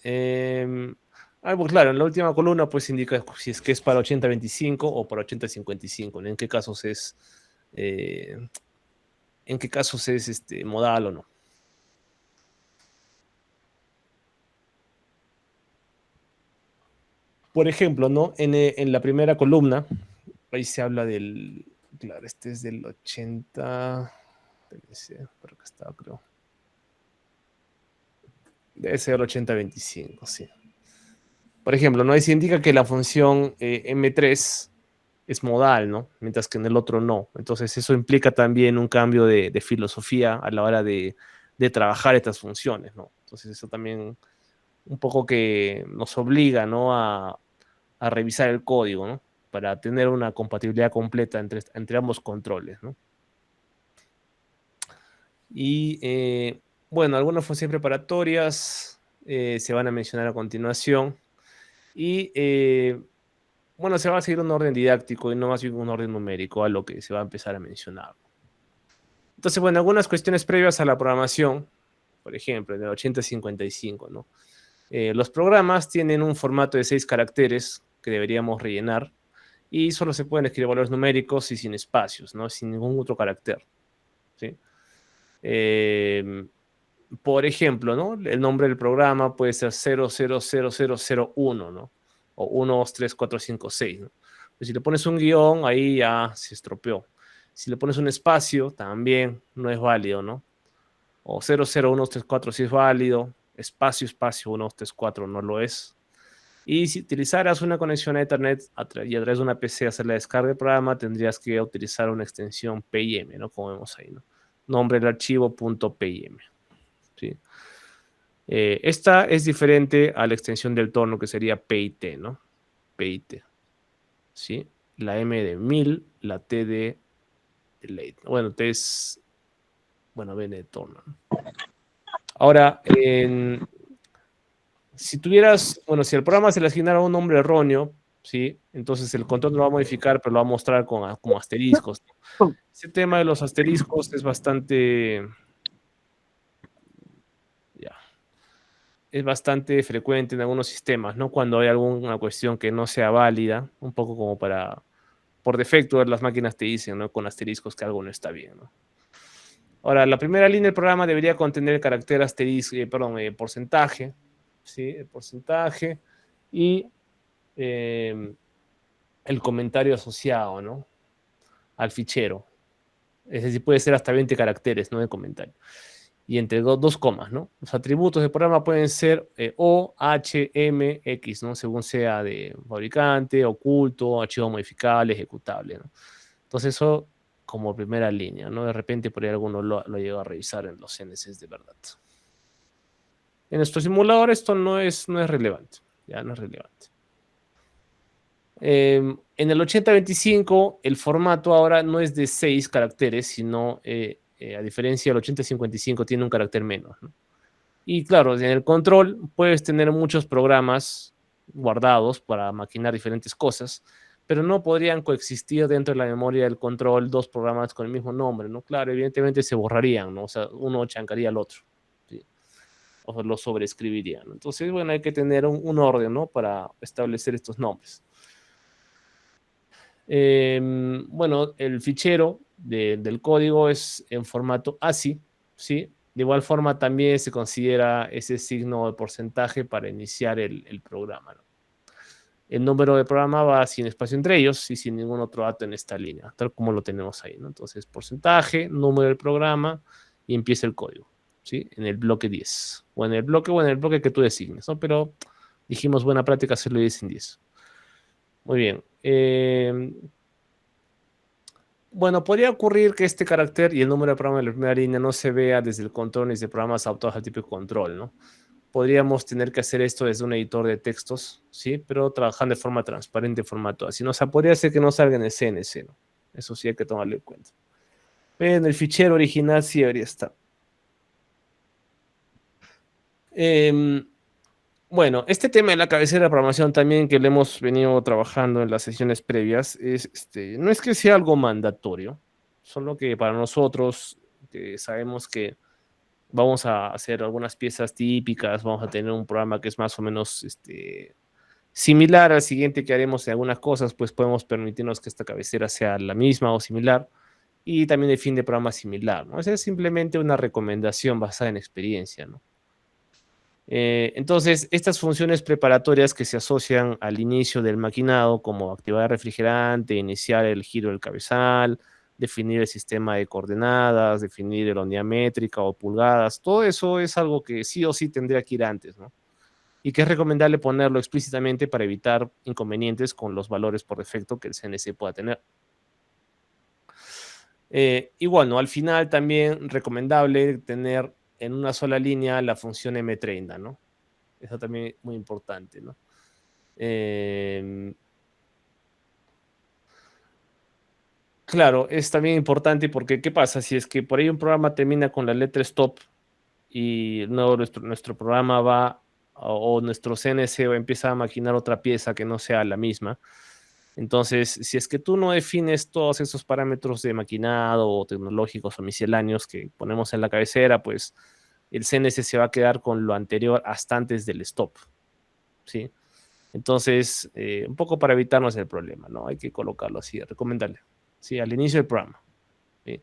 Pues claro, en la última columna pues indica si es que es para 8025 o para 8055, ¿no? En qué casos es modal o no. Por ejemplo, ¿no? En la primera columna, ahí se habla claro, este es del 80, por acá está, creo. Debe ser 8025, sí. Por ejemplo, ¿no? Ahí se indica que la función M3 es modal, ¿no? Mientras que en el otro no. Entonces eso implica también un cambio de filosofía a la hora de trabajar estas funciones, ¿no? Entonces eso también un poco que nos obliga, ¿no? A revisar el código, ¿no? Para tener una compatibilidad completa entre ambos controles, ¿no? Y Bueno, algunas funciones preparatorias se van a mencionar a continuación. Y bueno, se va a seguir un orden didáctico y no más bien un orden numérico a lo que se va a empezar a mencionar. Entonces, bueno, algunas cuestiones previas a la programación, por ejemplo, en el 8055, ¿no? Los programas tienen un formato de 6 caracteres que deberíamos rellenar y solo se pueden escribir valores numéricos y sin espacios, ¿no? Sin ningún otro carácter, ¿sí? Eh, por ejemplo, ¿no? El nombre del programa puede ser 000001, ¿no? O 1, 2, 3, 4, 5, 6, ¿no? Pues si le pones un guión, ahí ya se estropeó. Si le pones un espacio, también no es válido, ¿no? O 001234 sí es válido, espacio, espacio, 1234 no lo es. Y si utilizaras una conexión a Ethernet y a través de una PC hacer la descarga del programa, tendrías que utilizar una extensión PIM, ¿no? Como vemos ahí, ¿no? Nombre del archivo .pim, ¿sí? Esta es diferente a la extensión del tono que sería PIT, ¿no? PIT, ¿sí? La M de 1000, la T de late. Bueno, T es, bueno, viene de tono, ¿no? Ahora, si tuvieras, bueno, si el programa se le asignara un nombre erróneo, ¿sí? Entonces el control no lo va a modificar, pero lo va a mostrar como asteriscos. Ese tema de los asteriscos es bastante, ya, es bastante frecuente en algunos sistemas, ¿no? Cuando hay alguna cuestión que no sea válida, un poco como para, por defecto, las máquinas te dicen, ¿no? Con asteriscos que algo no está bien, ¿no? Ahora, la primera línea del programa debería contener el carácter asterisco, perdón, porcentaje, ¿sí? El porcentaje y eh, el comentario asociado, ¿no? Al fichero. Es decir, puede ser hasta 20 caracteres, ¿no? De comentario. Y entre dos comas, ¿no? Los atributos del programa pueden ser O, H, M, X, ¿no? Según sea de fabricante, oculto, archivo modificable, ejecutable, ¿no? Entonces eso como primera línea, ¿no? De repente por ahí alguno lo llega a revisar en los CNCs de verdad. En nuestro simulador esto no es relevante, ya no es relevante. En el 8025 el formato ahora no es de 6 caracteres, sino a diferencia del 8055 tiene un carácter menos, ¿no? Y claro, en el control puedes tener muchos programas guardados para maquinar diferentes cosas, pero no podrían coexistir dentro de la memoria del control dos programas con el mismo nombre, ¿no? Claro, evidentemente se borrarían, ¿no? O sea, uno chancaría al otro, ¿sí? O lo sobreescribirían, ¿no? Entonces, bueno, hay que tener un orden, ¿no? Para establecer estos nombres. Bueno, el fichero del código es en formato ASCII, ¿sí? De igual forma también se considera ese signo de porcentaje para iniciar el programa, ¿no? El número de programa va sin espacio entre ellos y sin ningún otro dato en esta línea, tal como lo tenemos ahí, ¿no? Entonces, porcentaje, número del programa y empieza el código, ¿sí? En el bloque 10, o en el bloque que tú designes, ¿no? Pero dijimos buena práctica hacerlo 10 en 10. Muy bien. Bueno, podría ocurrir que este carácter y el número de programa de la primera línea no se vea desde el control ni desde programas adaptados al tipo de control, ¿no? Podríamos tener que hacer esto desde un editor de textos, ¿sí? Pero trabajando de forma transparente en formato así, ¿no? O sea, podría ser que no salga en el CNC, ¿no? Eso sí hay que tomarlo en cuenta. Pero en el fichero original sí debería estar. Bueno, este tema de la cabecera de programación también que le hemos venido trabajando en las sesiones previas, no es que sea algo mandatorio, solo que para nosotros, que sabemos que vamos a hacer algunas piezas típicas, vamos a tener un programa que es más o menos similar al siguiente que haremos en algunas cosas, pues podemos permitirnos que esta cabecera sea la misma o similar y también el fin de programa similar, ¿no? Esa es simplemente una recomendación basada en experiencia, ¿no? Entonces, estas funciones preparatorias que se asocian al inicio del maquinado, como activar el refrigerante, iniciar el giro del cabezal, definir el sistema de coordenadas, definir la unidad métrica o pulgadas, todo eso es algo que sí o sí tendría que ir antes, ¿no? Y que es recomendable ponerlo explícitamente para evitar inconvenientes con los valores por defecto que el CNC pueda tener. Y bueno, al final también recomendable tener en una sola línea la función M30, ¿no? Eso también es muy importante, ¿no? Claro, es también importante porque ¿qué pasa? Si es que por ahí un programa termina con la letra stop, y luego nuestro programa va, o nuestro CNC empieza a maquinar otra pieza que no sea la misma. Entonces, si es que tú no defines todos esos parámetros de maquinado o tecnológicos o misceláneos que ponemos en la cabecera, pues el CNC se va a quedar con lo anterior hasta antes del stop, ¿sí? Entonces, un poco para evitarnos el problema, ¿no? Hay que colocarlo así, recomendarle, ¿sí? Al inicio del programa, ¿sí?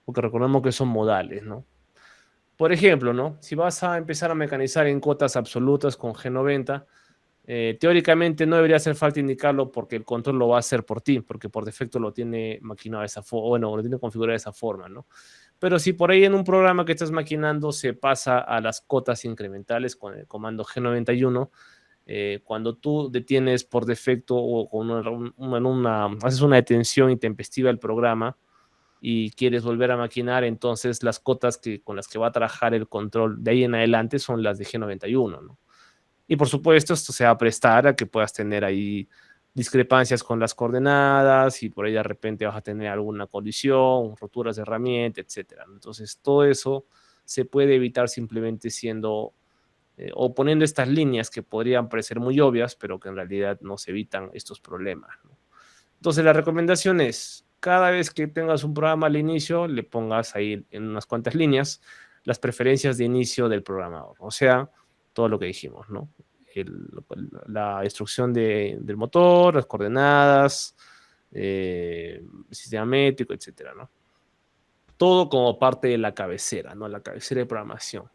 Porque recordemos que son modales, ¿no? Por ejemplo, ¿no? Si vas a empezar a mecanizar en cotas absolutas con G90, teóricamente no debería hacer falta indicarlo porque el control lo va a hacer por ti, porque por defecto lo tiene maquinado de esa forma, bueno, lo tiene configurado de esa forma, ¿no? Pero si por ahí en un programa que estás maquinando se pasa a las cotas incrementales con el comando G91, cuando tú detienes por defecto o con haces una detención intempestiva del programa y quieres volver a maquinar, entonces las cotas con las que va a trabajar el control de ahí en adelante son las de G91, ¿no? Y por supuesto, esto se va a prestar a que puedas tener ahí discrepancias con las coordenadas y por ahí de repente vas a tener alguna colisión, roturas de herramienta, etcétera. Entonces, todo eso se puede evitar simplemente siendo o poniendo estas líneas que podrían parecer muy obvias, pero que en realidad nos evitan estos problemas, ¿no? Entonces, la recomendación es, cada vez que tengas un programa al inicio, le pongas ahí en unas cuantas líneas las preferencias de inicio del programador. O sea, todo lo que dijimos, ¿no? El, la instrucción del motor, las coordenadas, sistema métrico, etcétera, ¿no? Todo como parte de la cabecera, ¿no? La cabecera de programación.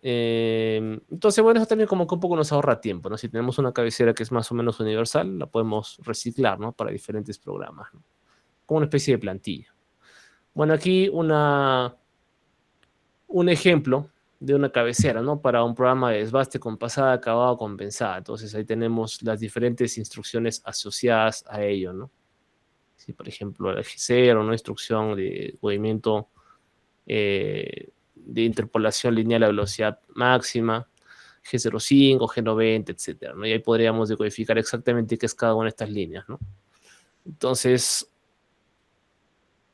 Entonces, bueno, eso también como que un poco nos ahorra tiempo, ¿no? Si tenemos una cabecera que es más o menos universal, la podemos reciclar, ¿no? Para diferentes programas, ¿no? Como una especie de plantilla. Bueno, aquí un ejemplo de una cabecera, ¿no? Para un programa de desbaste con pasada, acabado, compensada. Entonces ahí tenemos las diferentes instrucciones asociadas a ello, ¿no? Si, por ejemplo, el eje 0, una instrucción de movimiento de interpolación lineal a velocidad máxima, G05, G90, etcétera, ¿no? Y ahí podríamos decodificar exactamente qué es cada una de estas líneas, ¿no? Entonces,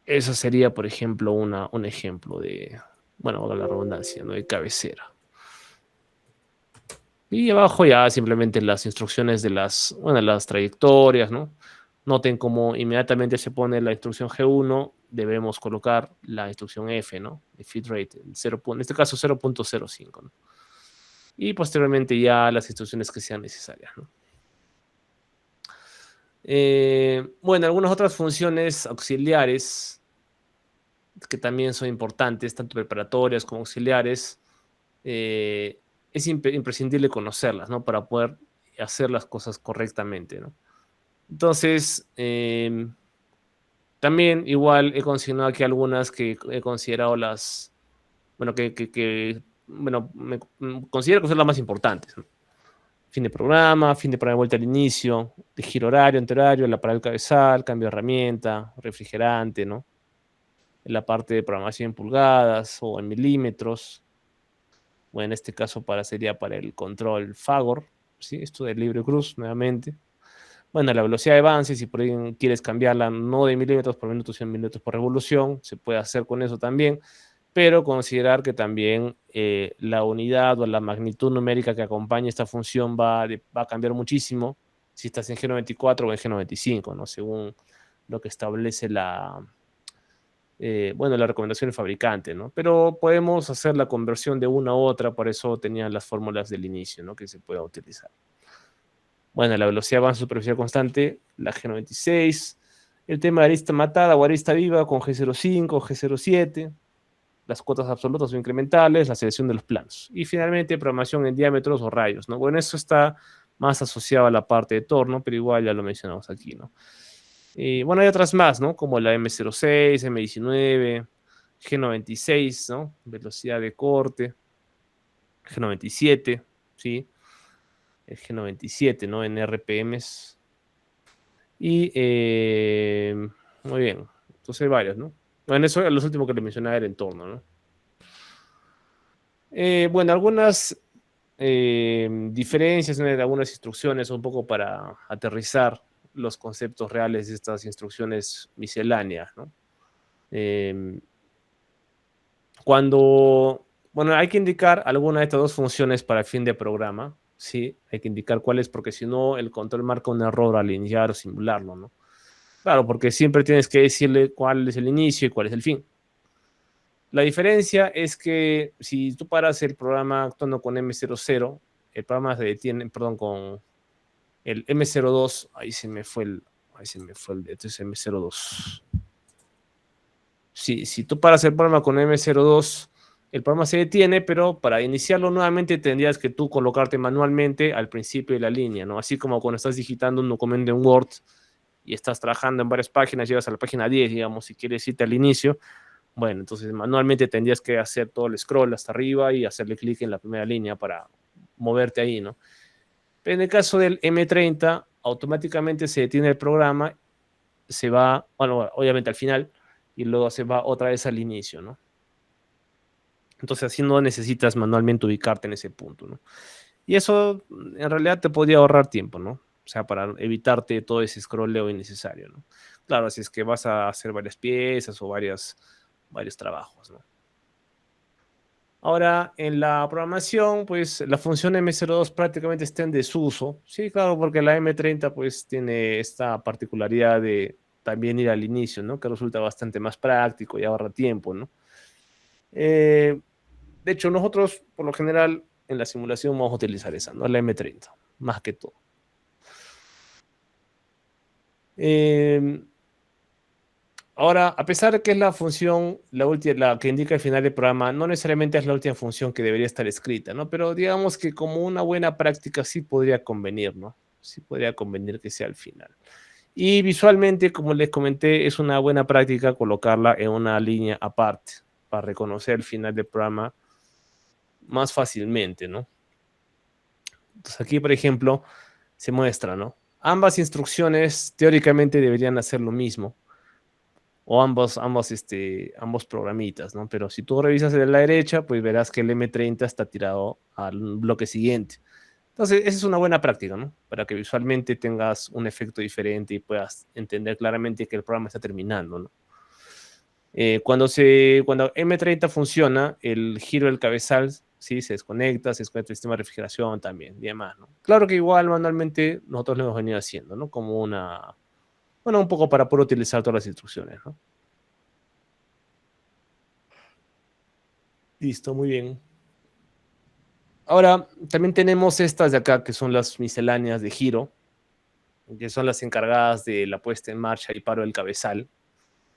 eso sería, por ejemplo, un ejemplo de, bueno, la redundancia, ¿no? De cabecera. Y abajo ya simplemente las instrucciones de bueno, las trayectorias, ¿no? Noten cómo inmediatamente se pone la instrucción G1, debemos colocar la instrucción F, ¿no? El feed rate, en este caso 0.05, ¿no? Y posteriormente ya las instrucciones que sean necesarias, ¿no? Bueno, algunas otras funciones auxiliares que también son importantes, tanto preparatorias como auxiliares, es imprescindible conocerlas, ¿no? Para poder hacer las cosas correctamente, ¿no? Entonces, también igual he considerado aquí algunas que he considerado bueno, bueno, considero que son las más importantes, ¿no? Fin de programa de vuelta al inicio, de giro horario, antihorario, la parada del cabezal, cambio de herramienta, refrigerante, ¿no? En la parte de programación en pulgadas o en milímetros, o en este caso sería para el control Fagor, ¿sí? Esto del libre cruz, nuevamente. Bueno, la velocidad de avance, si por ahí quieres cambiarla no de milímetros por minuto, sino milímetros por revolución, se puede hacer con eso también, pero considerar que también la unidad o la magnitud numérica que acompaña esta función va a cambiar muchísimo si estás en G94 o en G95, ¿no? Según lo que establece bueno, la recomendación del fabricante, ¿no? Pero podemos hacer la conversión de una a otra, por eso tenían las fórmulas del inicio, ¿no? Que se pueda utilizar. Bueno, la velocidad de avance superficial constante, la G96, el tema de arista matada o arista viva con G05, G07, las cuotas absolutas o incrementales, la selección de los planos. Y finalmente, programación en diámetros o rayos, ¿no? Bueno, eso está más asociado a la parte de torno, pero igual ya lo mencionamos aquí, ¿no? Y bueno, hay otras más, ¿no? Como la M06, M19, G96, ¿no? Velocidad de corte, G97, ¿sí? El G97, ¿no? En RPMs. Y muy bien, entonces hay varios, ¿no? Bueno, eso los últimos que le mencionaba era el entorno, ¿no? Bueno, algunas diferencias, ¿no? De algunas instrucciones, un poco para aterrizar los conceptos reales de estas instrucciones misceláneas, ¿no? Bueno, hay que indicar alguna de estas dos funciones para el fin de programa, ¿sí? Hay que indicar cuál es, porque si no, el control marca un error al iniciar o simularlo, ¿no? Claro, porque siempre tienes que decirle cuál es el inicio y cuál es el fin. La diferencia es que si tú paras el programa actuando con M00, el programa se detiene, perdón, con el M02, ahí se me fue este es M02. Sí, si tú paras el programa con M02, el programa se detiene, pero para iniciarlo nuevamente tendrías que tú colocarte manualmente al principio de la línea, ¿no? Así como cuando estás digitando un documento en Word y estás trabajando en varias páginas, llegas a la página 10, digamos, si quieres irte al inicio, bueno, entonces manualmente tendrías que hacer todo el scroll hasta arriba y hacerle clic en la primera línea para moverte ahí, ¿no? Pero en el caso del M30, automáticamente se detiene el programa, se va, bueno, obviamente al final, y luego se va otra vez al inicio, ¿no? Entonces así no necesitas manualmente ubicarte en ese punto, ¿no? Y eso en realidad te podría ahorrar tiempo, ¿no? O sea, para evitarte todo ese scrolleo innecesario, ¿no? Claro, si es que vas a hacer varias piezas o varios trabajos, ¿no? Ahora, en la programación, pues la función M02 prácticamente está en desuso. Sí, claro, porque la M30 pues tiene esta particularidad de también ir al inicio, ¿no? Que resulta bastante más práctico y ahorra tiempo, ¿no? Eh, de hecho, nosotros por lo general en la simulación vamos a utilizar esa, ¿no? La M30, más que todo. Eh, Ahora, a pesar de que es la función, la última, la que indica el final del programa, no necesariamente es la última función que debería estar escrita, ¿no? Pero digamos que como una buena práctica sí podría convenir, ¿no? Sí podría convenir que sea al final. Y visualmente, como les comenté, es una buena práctica colocarla en una línea aparte para reconocer el final del programa más fácilmente, ¿no? Entonces aquí, por ejemplo, se muestra, ¿no? Ambas instrucciones teóricamente deberían hacer lo mismo o ambos programitas, ¿no? Pero si tú revisas de la derecha, pues verás que el M30 está tirado al bloque siguiente. Entonces, esa es una buena práctica, ¿no? Para que visualmente tengas un efecto diferente y puedas entender claramente que el programa está terminando, ¿no? Cuando M30 funciona, el giro del cabezal, sí, se desconecta el sistema de refrigeración también y demás, ¿no? Claro que igual manualmente nosotros lo hemos venido haciendo, ¿no? Bueno, un poco para poder utilizar todas las instrucciones, ¿no? Listo, muy bien. Ahora, también tenemos estas de acá, que son las misceláneas de giro, que son las encargadas de la puesta en marcha y paro del cabezal.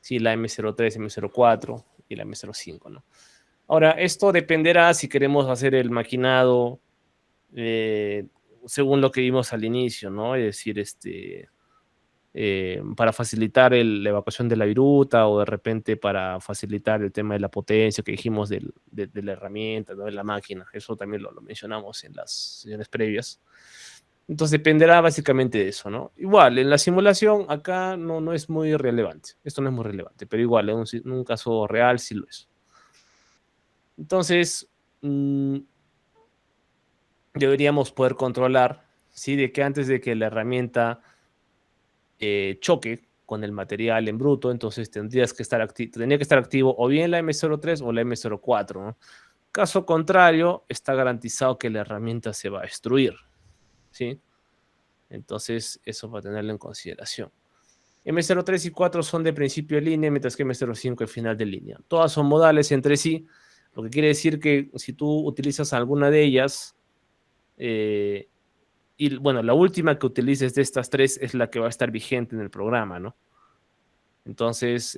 Sí, la M03, M04 y la M05, ¿no? Ahora, esto dependerá si queremos hacer el maquinado eh, según lo que vimos al inicio, ¿no? Es decir, para facilitar la evacuación de la viruta o de repente para facilitar el tema de la potencia que dijimos de la herramienta, ¿no? De la máquina. Eso también lo mencionamos en las sesiones previas. Entonces dependerá básicamente de eso, ¿no? Igual, en la simulación acá no es muy relevante. Esto no es muy relevante, pero igual, en un caso real sí lo es. Entonces, mmm, deberíamos poder controlar, ¿sí? De que antes de que la herramienta choque con el material en bruto, entonces tendría que estar activo o bien la M03 o la M04, ¿no? Caso contrario, está garantizado que la herramienta se va a destruir, ¿sí? Entonces, eso va a tenerlo en consideración. M03 y 4 son de principio de línea, mientras que M05 es final de línea. Todas son modales entre sí, lo que quiere decir que si tú utilizas alguna de ellas, eh, y bueno, la última que utilices de estas tres es la que va a estar vigente en el programa, ¿no? Entonces,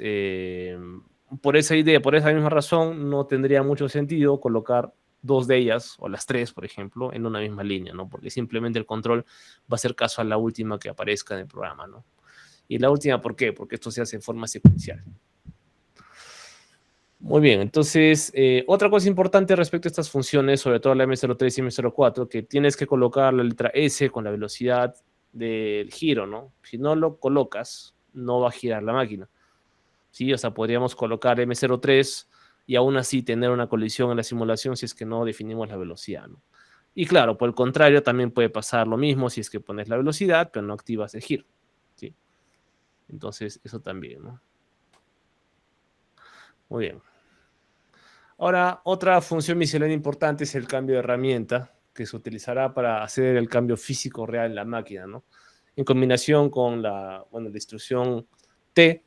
por esa idea, por esa misma razón, no tendría mucho sentido colocar dos de ellas, o las tres, por ejemplo, en una misma línea, ¿no? Porque simplemente el control va a hacer caso a la última que aparezca en el programa, ¿no? Y la última, ¿por qué? Porque esto se hace en forma secuencial. Muy bien, entonces, otra cosa importante respecto a estas funciones, sobre todo la M03 y M04, que tienes que colocar la letra S con la velocidad del giro, ¿no? Si no lo colocas, no va a girar la máquina. ¿Sí? O sea, podríamos colocar M03 y aún así tener una colisión en la simulación si es que no definimos la velocidad, ¿no? Y claro, por el contrario, también puede pasar lo mismo si es que pones la velocidad, pero no activas el giro, ¿sí? Entonces, eso también, ¿no? Muy bien. Ahora, otra función miscelánea importante es el cambio de herramienta, que se utilizará para hacer el cambio físico real en la máquina, ¿no? En combinación con la instrucción T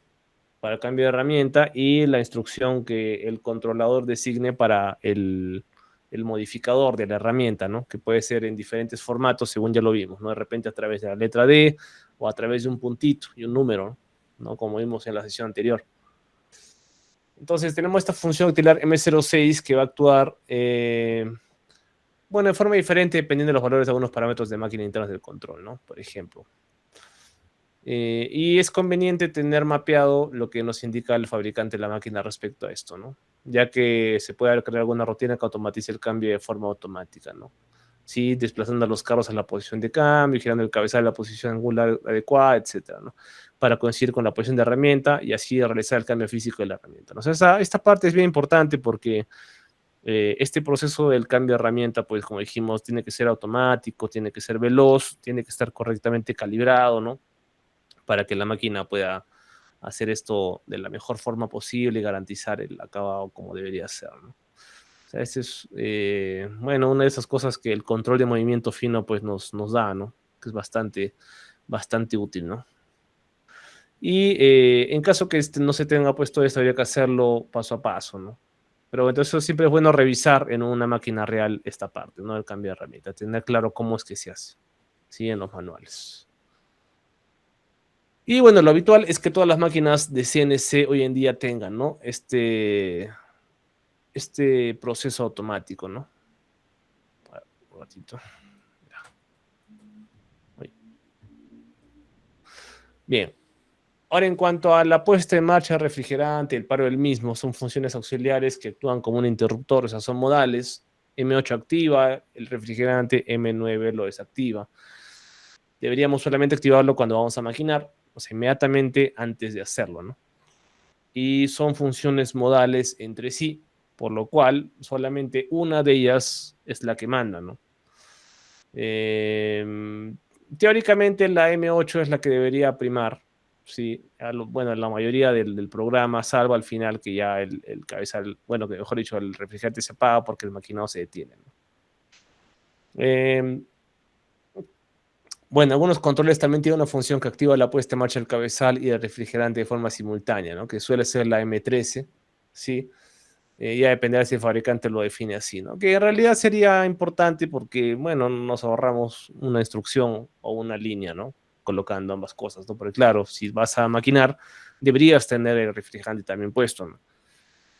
para el cambio de herramienta y la instrucción que el controlador designe para el modificador de la herramienta, ¿no? Que puede ser en diferentes formatos, según ya lo vimos, ¿no? De repente a través de la letra D o a través de un puntito y un número, ¿no? Como vimos en la sesión anterior. Entonces tenemos esta función auxiliar M06 que va a actuar, bueno, de forma diferente dependiendo de los valores de algunos parámetros de máquina internos del control, ¿no? Por ejemplo. Y es conveniente tener mapeado lo que nos indica el fabricante de la máquina respecto a esto, ¿no? Ya que se puede crear alguna rutina que automatice el cambio de forma automática, ¿no? Sí, desplazando a los carros a la posición de cambio, girando el cabezal a la posición angular adecuada, etcétera, ¿no? Para coincidir con la posición de herramienta y así realizar el cambio físico de la herramienta, ¿no? O sea, esta parte es bien importante porque este proceso del cambio de herramienta, pues como dijimos, tiene que ser automático, tiene que ser veloz, tiene que estar correctamente calibrado, ¿no? Para que la máquina pueda hacer esto de la mejor forma posible y garantizar el acabado como debería ser, ¿no? O sea, ese es, bueno, una de esas cosas que el control de movimiento fino pues nos da, ¿no? Que es bastante útil, ¿no? Y en caso que no se tenga puesto esto, habría que hacerlo paso a paso, ¿no? Pero entonces siempre es bueno revisar en una máquina real esta parte, ¿no? El cambio de herramienta, tener claro cómo es que se hace, ¿sí? En los manuales. Y bueno, lo habitual es que todas las máquinas de CNC hoy en día tengan, ¿no? Este proceso automático, ¿no? Un ratito. Bien. Ahora, en cuanto a la puesta en marcha del refrigerante, el paro del mismo, son funciones auxiliares que actúan como un interruptor, o sea, son modales. M8 activa el refrigerante, M9 lo desactiva. Deberíamos solamente activarlo cuando vamos a maquinar, o sea, inmediatamente antes de hacerlo, ¿no? Y son funciones modales entre sí, por lo cual solamente una de ellas es la que manda, ¿no? Eh, Teóricamente la M8 es la que debería primar, sí, bueno, la mayoría del programa, salvo al final que ya el cabezal, bueno, que mejor dicho, el refrigerante se apaga porque el maquinado se detiene, ¿no? Eh, bueno, algunos controles también tienen una función que activa la puesta en marcha del cabezal y del refrigerante de forma simultánea, ¿no? Que suele ser la M13, ¿sí? Ya dependerá si el fabricante lo define así, ¿no? Que en realidad sería importante porque, bueno, nos ahorramos una instrucción o una línea, ¿no? Colocando ambas cosas, ¿no? Porque claro, si vas a maquinar, deberías tener el refrigerante también puesto, ¿no?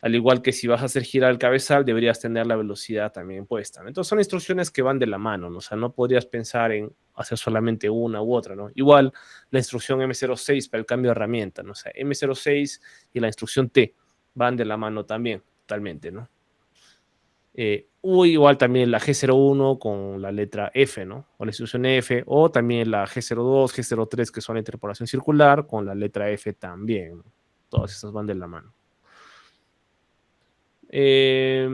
Al igual que si vas a hacer girar el cabezal, deberías tener la velocidad también puesta, ¿no? Entonces son instrucciones que van de la mano, ¿no? O sea, no podrías pensar en hacer solamente una u otra, ¿no? Igual la instrucción M06 para el cambio de herramienta, ¿no? O sea, M06 y la instrucción T van de la mano también, totalmente, ¿no? O igual también la G01 con la letra F, ¿no? O la instrucción F, o también la G02, G03, que son la interpolación circular, con la letra F también, ¿no? Todas esas van de la mano. Eh,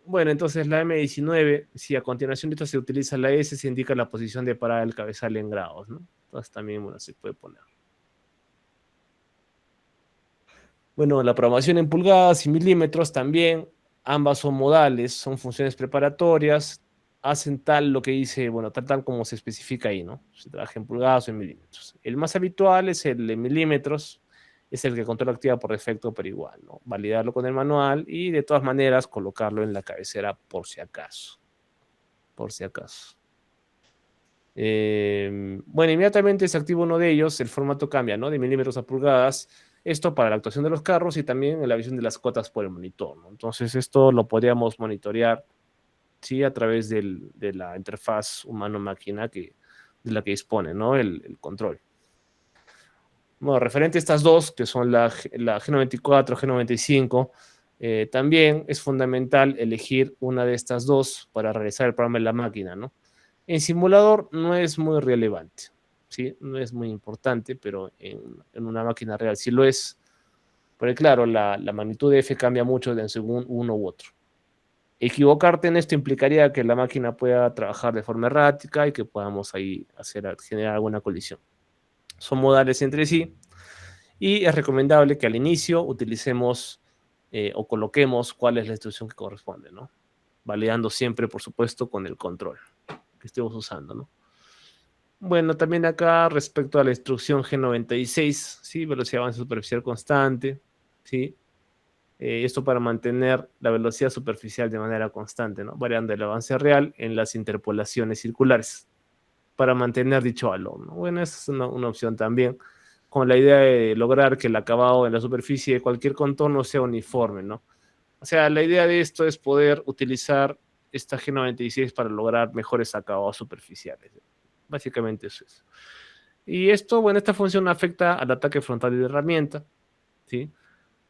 bueno, entonces la M19, si a continuación de esto se utiliza la S, se indica la posición de parada del cabezal en grados, ¿no? Entonces también, bueno, se puede poner. Bueno, la programación en pulgadas y milímetros también, ambas son modales, son funciones preparatorias, hacen tal lo que dice, bueno, tal como se especifica ahí, ¿no? Se trabaja en pulgadas o en milímetros. El más habitual es el de milímetros, es el que control activa por defecto, pero igual, ¿no? Validarlo con el manual y de todas maneras colocarlo en la cabecera por si acaso, por si acaso. Bueno, inmediatamente se activa uno de ellos, el formato cambia, ¿no? De milímetros a pulgadas. Esto para la actuación de los carros y también en la visión de las cotas por el monitor, ¿no? Entonces, esto lo podríamos monitorear, sí, a través de la interfaz humano-máquina de la que dispone, ¿no? El control. Bueno, referente a estas dos, que son la G94, G95, también es fundamental elegir una de estas dos para realizar el programa en la máquina, ¿no? En simulador no es muy relevante, ¿sí? No es muy importante, pero en una máquina real sí lo es. Porque claro, la magnitud de F cambia mucho según uno u otro. Equivocarte en esto implicaría que la máquina pueda trabajar de forma errática y que podamos ahí generar alguna colisión. Son modales entre sí y es recomendable que al inicio utilicemos o coloquemos cuál es la instrucción que corresponde, ¿no? Validando siempre, por supuesto, con el control que estemos usando, ¿no? Bueno, también acá respecto a la instrucción G96, ¿sí? Velocidad de avance superficial constante, ¿sí? Esto para mantener la velocidad superficial de manera constante, ¿no? Variando el avance real en las interpolaciones circulares para mantener dicho valor, ¿no? Bueno, esa es una opción también, con la idea de lograr que el acabado en la superficie de cualquier contorno sea uniforme, ¿no? O sea, la idea de esto es poder utilizar esta G96 para lograr mejores acabados superficiales. Básicamente eso es. Y esto, bueno, esta función afecta al ataque frontal de la herramienta, ¿sí?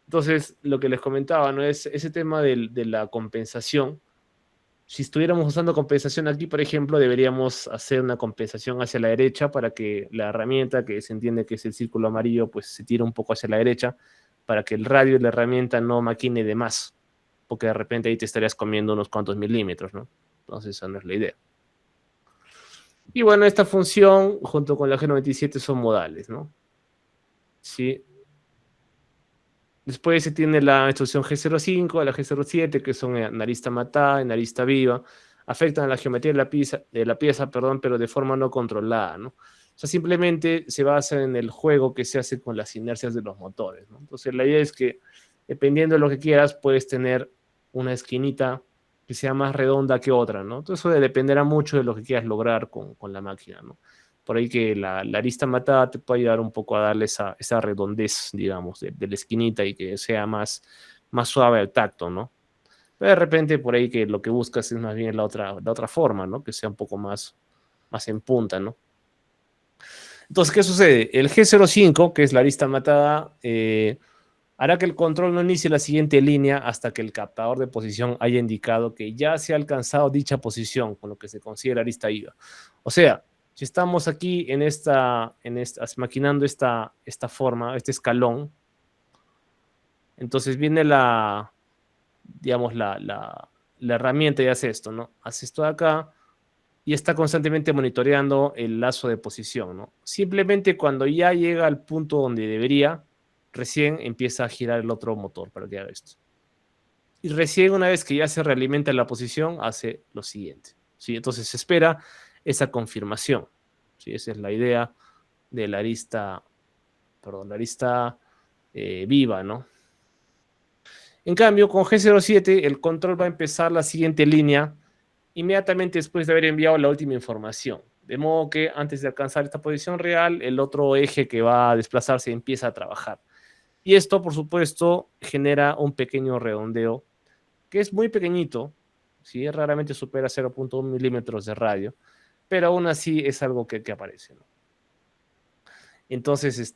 Entonces, lo que les comentaba, ¿no? Es ese tema de la compensación. Si estuviéramos usando compensación aquí, por ejemplo, deberíamos hacer una compensación hacia la derecha para que la herramienta, que se entiende que es el círculo amarillo, pues se tire un poco hacia la derecha para que el radio de la herramienta no maquine de más, porque de repente ahí te estarías comiendo unos cuantos milímetros, ¿no? Entonces, esa no es la idea. Y bueno, esta función junto con la G97 son modales, ¿no? Sí. Después se tiene la instrucción G05, la G07, que son en arista matada, en arista viva. Afectan a la geometría de la pieza, perdón, pero de forma no controlada, ¿no? O sea, simplemente se basa en el juego que se hace con las inercias de los motores, ¿no? Entonces, la idea es que, dependiendo de lo que quieras, puedes tener una esquinita que sea más redonda que otra, ¿no? Entonces, eso dependerá mucho de lo que quieras lograr con la máquina, ¿no? Por ahí que la arista matada te puede ayudar un poco a darle esa redondez, digamos, de la esquinita y que sea más suave al tacto, ¿no? Pero de repente por ahí que lo que buscas es más bien la otra forma, ¿no? Que sea un poco más en punta, ¿no? Entonces, ¿qué sucede? El G05, que es la arista matada, hará que el control no inicie la siguiente línea hasta que el captador de posición haya indicado que ya se ha alcanzado dicha posición, con lo que se considera arista IVA. O sea, si estamos aquí maquinando esta forma, este escalón, entonces viene digamos, la herramienta y hace esto, ¿no? Hace esto de acá y está constantemente monitoreando el lazo de posición, ¿no? Simplemente cuando ya llega al punto donde debería, recién empieza a girar el otro motor para que haga esto. Y recién una vez que ya se realimenta la posición, hace lo siguiente, ¿sí? Entonces se espera esa confirmación, ¿sí? Esa es la idea de la arista, perdón, la arista viva, ¿no? En cambio, con G07, el control va a empezar la siguiente línea inmediatamente después de haber enviado la última información. De modo que antes de alcanzar esta posición real, el otro eje que va a desplazarse empieza a trabajar. Y esto, por supuesto, genera un pequeño redondeo, que es muy pequeñito, ¿sí? Raramente supera 0.1 milímetros de radio, pero aún así es algo que aparece, ¿no? Entonces,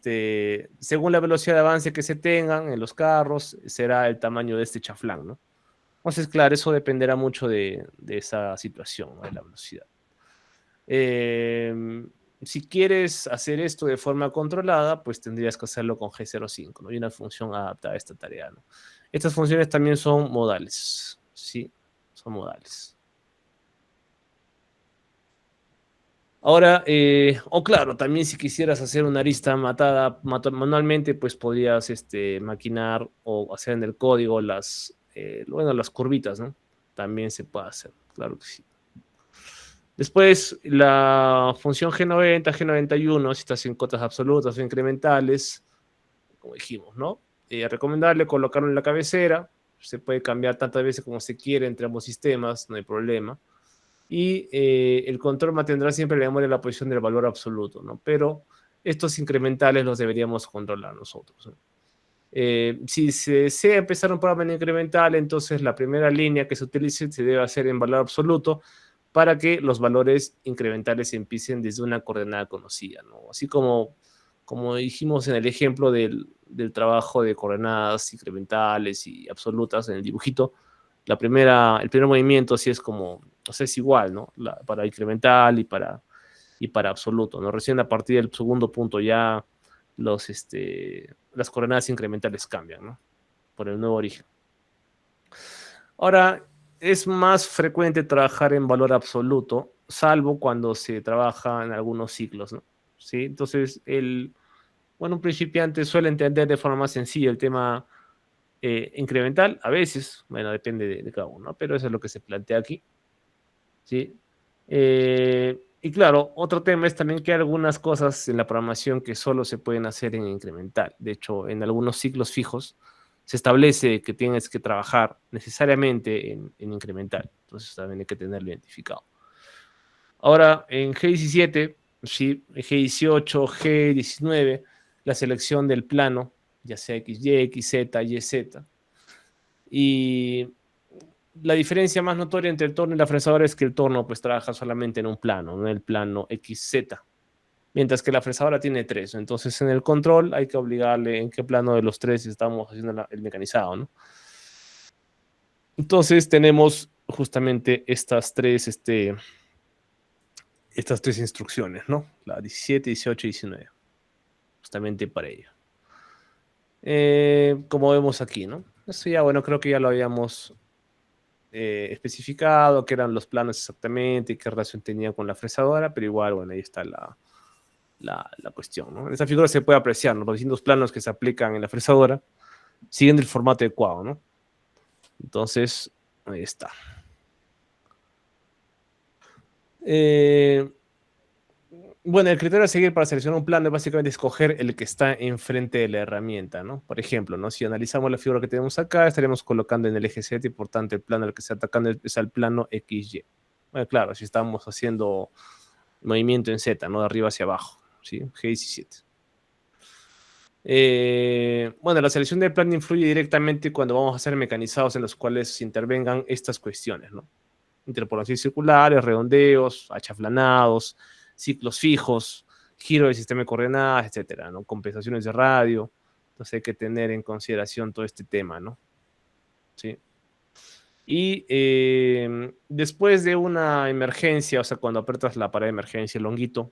según la velocidad de avance que se tengan en los carros, será el tamaño de este chaflán, ¿no? Entonces, claro, eso dependerá mucho de esa situación, ¿no? De la velocidad. Si quieres hacer esto de forma controlada, pues tendrías que hacerlo con G05, ¿no? Y una función adaptada a esta tarea, ¿no? Estas funciones también son modales, ¿sí? Son modales. Ahora, o claro, también si quisieras hacer una arista matada manualmente, pues podrías maquinar o hacer en el código las curvitas, ¿no? También se puede hacer, claro que sí. Después, la función G90, G91, si estás en cotas absolutas o incrementales, como dijimos, ¿no? Recomendable colocarlo en la cabecera, se puede cambiar tantas veces como se quiere entre ambos sistemas, no hay problema. Y el control mantendrá siempre la memoria en la posición del valor absoluto, ¿no? Pero estos incrementales los deberíamos controlar nosotros, ¿no? Si se desea empezar un programa en incremental, entonces la primera línea que se utilice se debe hacer en valor absoluto para que los valores incrementales empiecen desde una coordenada conocida, ¿no? Así como dijimos en el ejemplo del trabajo de coordenadas incrementales y absolutas en el dibujito, el primer movimiento sí es como, o sea, es igual, ¿no? Para incremental y para absoluto, ¿no? Recién a partir del segundo punto ya las coordenadas incrementales cambian, ¿no? Por el nuevo origen. Ahora, es más frecuente trabajar en valor absoluto, salvo cuando se trabaja en algunos ciclos, ¿no? ¿Sí? Entonces, un principiante suele entender de forma más sencilla el tema incremental, a veces, bueno, depende de cada uno, ¿no? Pero eso es lo que se plantea aquí, ¿sí? Y claro, otro tema es también que hay algunas cosas en la programación que solo se pueden hacer en incremental. De hecho, en algunos ciclos fijos se establece que tienes que trabajar necesariamente en incremental. Entonces también hay que tenerlo identificado. Ahora, en G17, sí, G18, G19, la selección del plano, ya sea XY, XZ, YZ. Y la diferencia más notoria entre el torno y la fresadora es que el torno pues trabaja solamente en un plano, no en el plano XZ, mientras que la fresadora tiene tres. Entonces en el control hay que obligarle en qué plano de los tres estamos haciendo el mecanizado, ¿no? Entonces tenemos justamente estas tres instrucciones, ¿no? La 17, 18 y 19, justamente para ello. Como vemos aquí, ¿no? Eso ya, bueno, creo que ya lo habíamos especificado, qué eran los planos exactamente, qué relación tenía con la fresadora, pero igual, bueno, ahí está la cuestión, ¿no? En esta figura se puede apreciar, ¿no? Los distintos planos que se aplican en la fresadora siguen el formato adecuado, ¿no? Entonces, ahí está. Bueno, el criterio a seguir para seleccionar un plano es básicamente escoger el que está enfrente de la herramienta, ¿no? Por ejemplo, ¿no? Si analizamos la figura que tenemos acá, estaremos colocando en el eje Z y por tanto el plano al que está atacando es el plano XY. Bueno, claro, si estamos haciendo movimiento en Z, ¿no? De arriba hacia abajo, ¿sí? G17. Bueno, la selección del plano influye directamente cuando vamos a hacer mecanizados en los cuales intervengan estas cuestiones, ¿no? Interpolaciones circulares, redondeos, achaflanados, ciclos fijos, giro del sistema de coordenadas, etcétera, ¿no? Compensaciones de radio. Entonces hay que tener en consideración todo este tema, ¿no? Sí. Y después de una emergencia, o sea, cuando apretas la pared de emergencia, el longuito,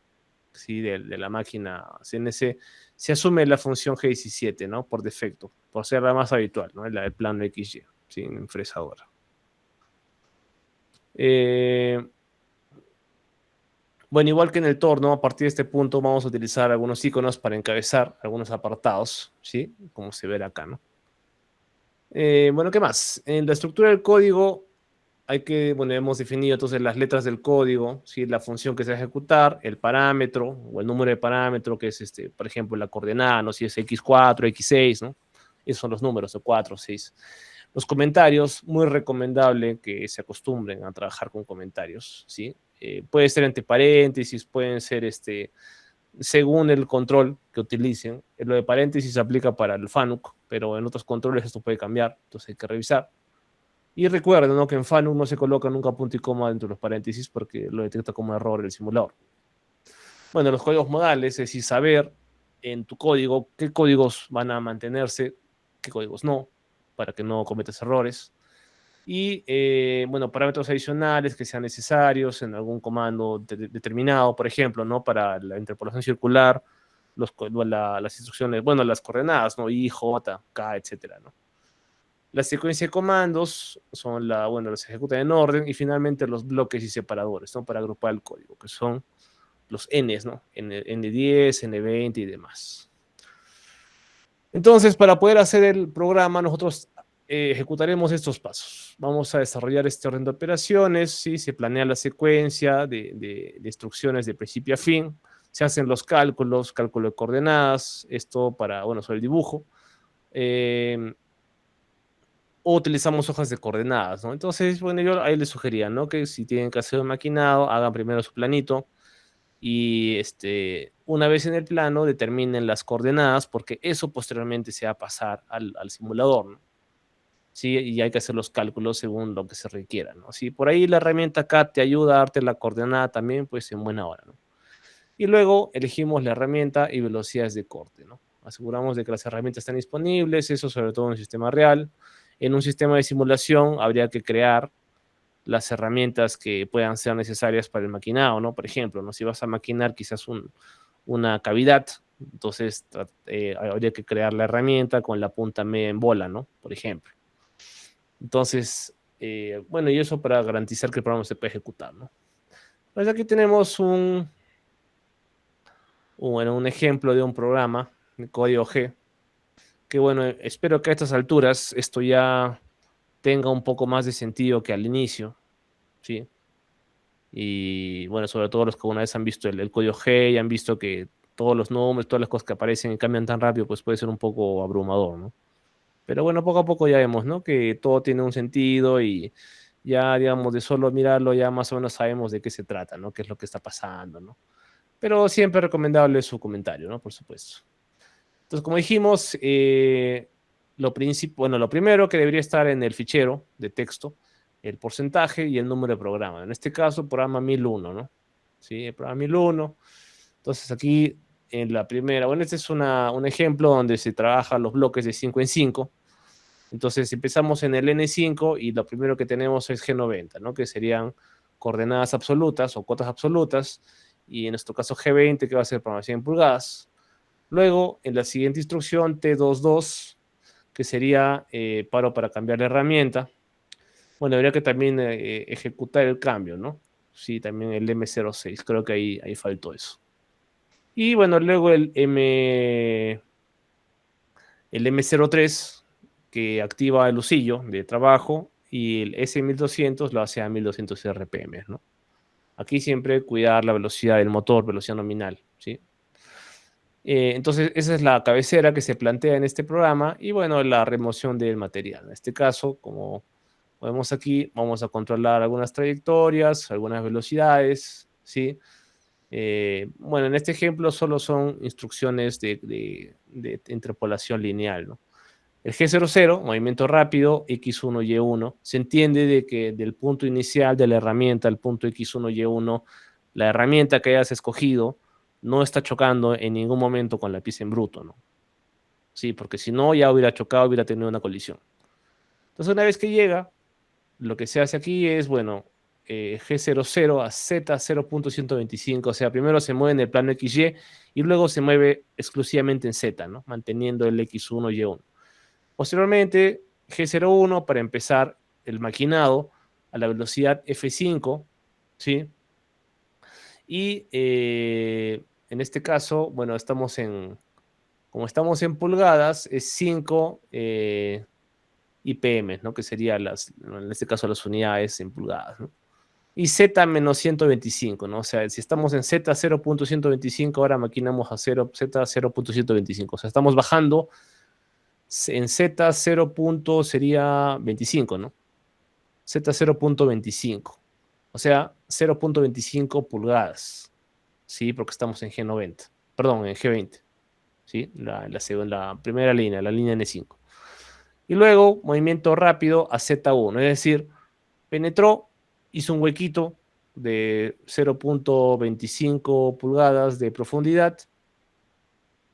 ¿sí? de la máquina CNC, se asume la función G17, ¿no? Por defecto, por ser la más habitual, ¿no? La del plano XY, ¿sí? En fresadora. Bueno, igual que en el torno, a partir de este punto vamos a utilizar algunos iconos para encabezar algunos apartados, ¿sí? Como se ve acá, ¿no? Bueno, ¿qué más? En la estructura del código bueno, hemos definido entonces las letras del código, ¿sí? La función que se va a ejecutar, el parámetro o el número de parámetro, que es, por ejemplo, la coordenada, ¿no? Si es X4, X6, ¿no? Esos son los números de 4, 6. Los comentarios, muy recomendable que se acostumbren a trabajar con comentarios, ¿sí? Puede ser entre paréntesis, pueden ser según el control que utilicen. Lo de paréntesis se aplica para el FANUC, pero en otros controles esto puede cambiar, entonces hay que revisar. Y recuerden, ¿no? Que en FANUC no se coloca nunca punto y coma dentro de los paréntesis porque lo detecta como error el simulador. Bueno, los códigos modales, es decir, saber en tu código qué códigos van a mantenerse, qué códigos no, para que no cometas errores. Y, bueno, parámetros adicionales que sean necesarios en algún comando determinado, por ejemplo, ¿no? Para la interpolación circular, las instrucciones, bueno, las coordenadas, ¿no? I, J, K, etcétera, ¿no? La secuencia de comandos son bueno, los ejecutan en orden y finalmente los bloques y separadores, ¿no? Para agrupar el código, que son los Ns, ¿no? N10, N20 y demás. Entonces, para poder hacer el programa, nosotros ejecutaremos estos pasos. Vamos a desarrollar este orden de operaciones, ¿sí? Se planea la secuencia de instrucciones de principio a fin, se hacen los cálculos, cálculo de coordenadas, esto para, bueno, sobre el dibujo. O utilizamos hojas de coordenadas, ¿no? Entonces, bueno, yo ahí les sugería, ¿no? Que si tienen que hacer un maquinado, hagan primero su planito y una vez en el plano determinen las coordenadas porque eso posteriormente se va a pasar al simulador, ¿no? Sí, y hay que hacer los cálculos según lo que se requiera, ¿no? Si por ahí la herramienta acá te ayuda a darte la coordenada también, pues en buena hora, ¿no? Y luego elegimos la herramienta y velocidades de corte, ¿no? Aseguramos de que las herramientas están disponibles, eso sobre todo en un sistema real. En un sistema de simulación habría que crear las herramientas que puedan ser necesarias para el maquinado, ¿no? Por ejemplo, ¿no? Si vas a maquinar quizás una cavidad, entonces habría que crear la herramienta con la punta media en bola, ¿no? Por ejemplo. Entonces, bueno, y eso para garantizar que el programa se puede ejecutar, ¿no? Pues aquí tenemos bueno, un ejemplo de un programa de código G que bueno, espero que a estas alturas esto ya tenga un poco más de sentido que al inicio, ¿sí? Y bueno, sobre todo los que una vez han visto el código G y han visto que todos los nombres, todas las cosas que aparecen y cambian tan rápido, pues puede ser un poco abrumador, ¿no? Pero bueno, poco a poco ya vemos, ¿no? Que todo tiene un sentido y ya, digamos, de solo mirarlo ya más o menos sabemos de qué se trata, ¿no? Qué es lo que está pasando, ¿no? Pero siempre recomendable su comentario, ¿no? Por supuesto. Entonces, como dijimos, bueno, lo primero que debería estar en el fichero de texto, el porcentaje y el número de programa. En este caso, programa 1001, ¿no? Sí, el programa 1001. Entonces, aquí en la primera, bueno, este es un ejemplo donde se trabaja los bloques de 5 en 5. Entonces, empezamos en el N5 y lo primero que tenemos es G90, ¿no? Que serían coordenadas absolutas o cuotas absolutas. Y en nuestro caso G20, que va a ser programación en pulgadas. Luego, en la siguiente instrucción, T22, que sería paro para cambiar la herramienta. Bueno, habría que también ejecutar el cambio, ¿no? Sí, también el M06, creo que ahí faltó eso. Y bueno, luego el M03, que activa el usillo de trabajo, y el S1200 lo hace a 1200 RPM, ¿no? Aquí siempre cuidar la velocidad del motor, velocidad nominal, ¿sí? Entonces, esa es la cabecera que se plantea en este programa y bueno, la remoción del material. En este caso, como vemos aquí, vamos a controlar algunas trayectorias, algunas velocidades, ¿sí? Bueno, en este ejemplo solo son instrucciones de interpolación lineal, ¿no? El G00, movimiento rápido, X1, Y1, se entiende de que del punto inicial de la herramienta al punto X1, Y1, la herramienta que hayas escogido no está chocando en ningún momento con la pieza en bruto, ¿no? Sí, porque si no, ya hubiera chocado, hubiera tenido una colisión. Entonces, una vez que llega, lo que se hace aquí es, bueno, G00 a Z0.125, o sea, primero se mueve en el plano XY y luego se mueve exclusivamente en Z, ¿no? Manteniendo el X1, Y1. Posteriormente, G01 para empezar el maquinado a la velocidad F5, ¿sí? Y en este caso, bueno, como estamos en pulgadas, es 5 IPM, ¿no? Que serían en este caso las unidades en pulgadas, ¿no? Y Z menos 125, ¿no? O sea, si estamos en Z 0.125, ahora maquinamos a Z 0.125. O sea, estamos bajando en Z 0. Sería 25, ¿no? Z 0.25. O sea, 0.25 pulgadas. ¿Sí? Porque estamos en G90. Perdón, en G20. ¿Sí? La primera línea, la línea N5. Y luego, movimiento rápido a Z1. Es decir, penetró, hizo un huequito de 0.25 pulgadas de profundidad.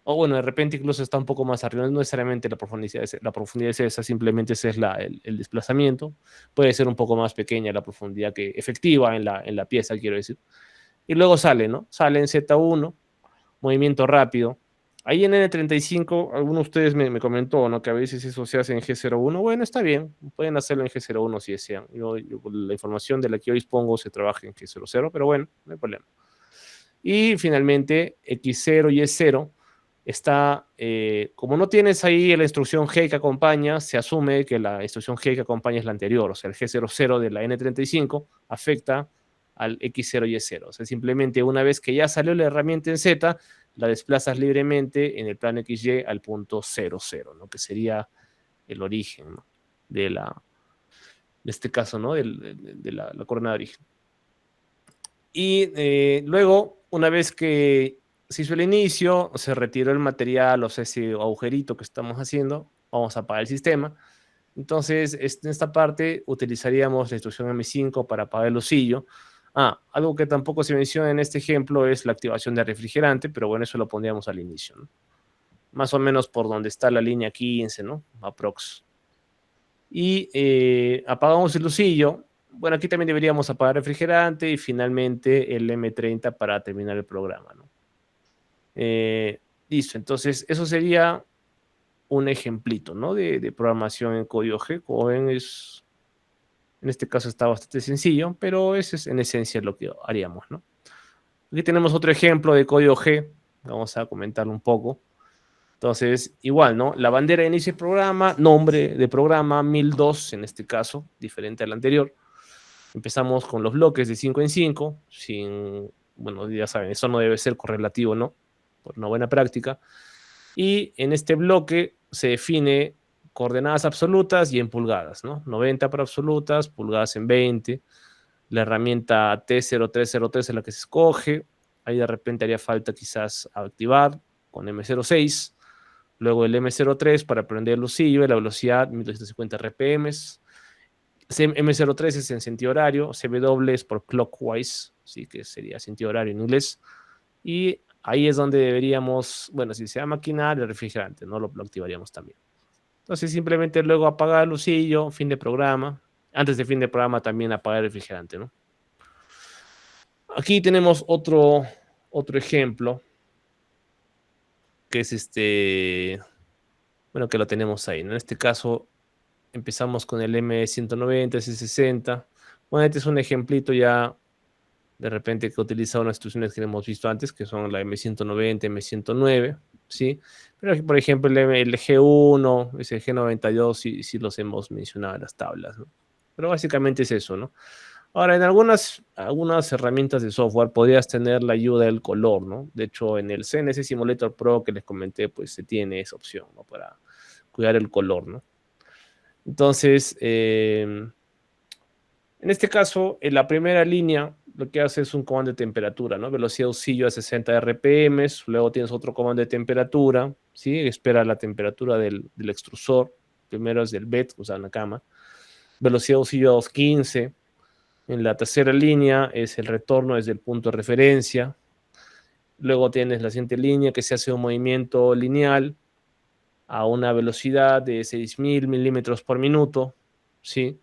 O bueno, de repente incluso está un poco más arriba, no necesariamente la profundidad es esa, simplemente ese es el desplazamiento. Puede ser un poco más pequeña la profundidad que efectiva en la pieza, quiero decir. Y luego sale, ¿no? Sale en Z1, movimiento rápido. Ahí en N35, alguno de ustedes me comentó, ¿no? Que a veces eso se hace en G01. Bueno, está bien, pueden hacerlo en G01 si desean. La información de la que yo dispongo se trabaja en G00, pero bueno, no hay problema. Y finalmente, X0 y E0 está, como no tienes ahí la instrucción G que acompaña, se asume que la instrucción G que acompaña es la anterior, o sea, el G00 de la N35 afecta al X0 y E0. O sea, simplemente una vez que ya salió la herramienta en Z, la desplazas libremente en el plano XY al punto 00, ¿no? Que sería el origen, ¿no? De este caso, ¿no? De la coordenada de origen. Y luego, una vez que se hizo el inicio, se retiró el material, o sea, ese agujerito que estamos haciendo, vamos a apagar el sistema. Entonces, en esta parte utilizaríamos la instrucción M5 para apagar el osillo. Algo que tampoco se menciona en este ejemplo es la activación de refrigerante, pero bueno, eso lo pondríamos al inicio, ¿no? Más o menos por donde está la línea 15, ¿no? Aprox. Y apagamos el lucillo. Bueno, aquí también deberíamos apagar el refrigerante y finalmente el M30 para terminar el programa, ¿no? Listo, entonces eso sería un ejemplito, ¿no? De programación en código G. Como ven, en este caso está bastante sencillo, pero ese es en esencia lo que haríamos, ¿no? Aquí tenemos otro ejemplo de código G. Vamos a comentarlo un poco. Entonces, igual, ¿no? La bandera de inicio de programa, nombre de programa 1002 en este caso, diferente al anterior. Empezamos con los bloques de 5 en 5, sin, bueno, ya saben, eso no debe ser correlativo, ¿no? Por una buena práctica. Y en este bloque se define coordenadas absolutas y en pulgadas, ¿no? 90 para absolutas, pulgadas en 20. La herramienta T0303 es la que se escoge. Ahí de repente haría falta quizás activar con M06. Luego el M03 para prender el lucillo y la velocidad 1250 RPM. M03 es en sentido horario, CW es por clockwise, sí que sería sentido horario en inglés. Y ahí es donde deberíamos, bueno, si se va a maquinar el refrigerante, ¿no? Lo activaríamos también. Entonces simplemente luego apagar el lucillo, fin de programa. Antes de fin de programa también apagar el refrigerante, ¿no? Aquí tenemos otro ejemplo, que es bueno, que lo tenemos ahí, ¿no? En este caso empezamos con el M190, S60. Bueno, este es un ejemplito ya de repente que utiliza unas instrucciones que hemos visto antes, que son la M190, M109, ¿sí? Pero aquí, por ejemplo, el G1, ese G92, sí los hemos mencionado en las tablas, ¿no? Pero básicamente es eso, ¿no? Ahora, en algunas herramientas de software podrías tener la ayuda del color, ¿no? De hecho, en el CNC Simulator Pro que les comenté, pues se tiene esa opción, ¿no? Para cuidar el color, ¿no? Entonces, en este caso, en la primera línea, lo que hace es un comando de temperatura, ¿no? Velocidad oscillo a 60 RPM, luego tienes otro comando de temperatura, ¿sí? Espera la temperatura del extrusor, primero es del bed, o sea, una cama. Velocidad oscillo a 215. En la tercera línea es el retorno desde el punto de referencia. Luego tienes la siguiente línea que se hace un movimiento lineal a una velocidad de 6.000 milímetros por minuto, ¿sí?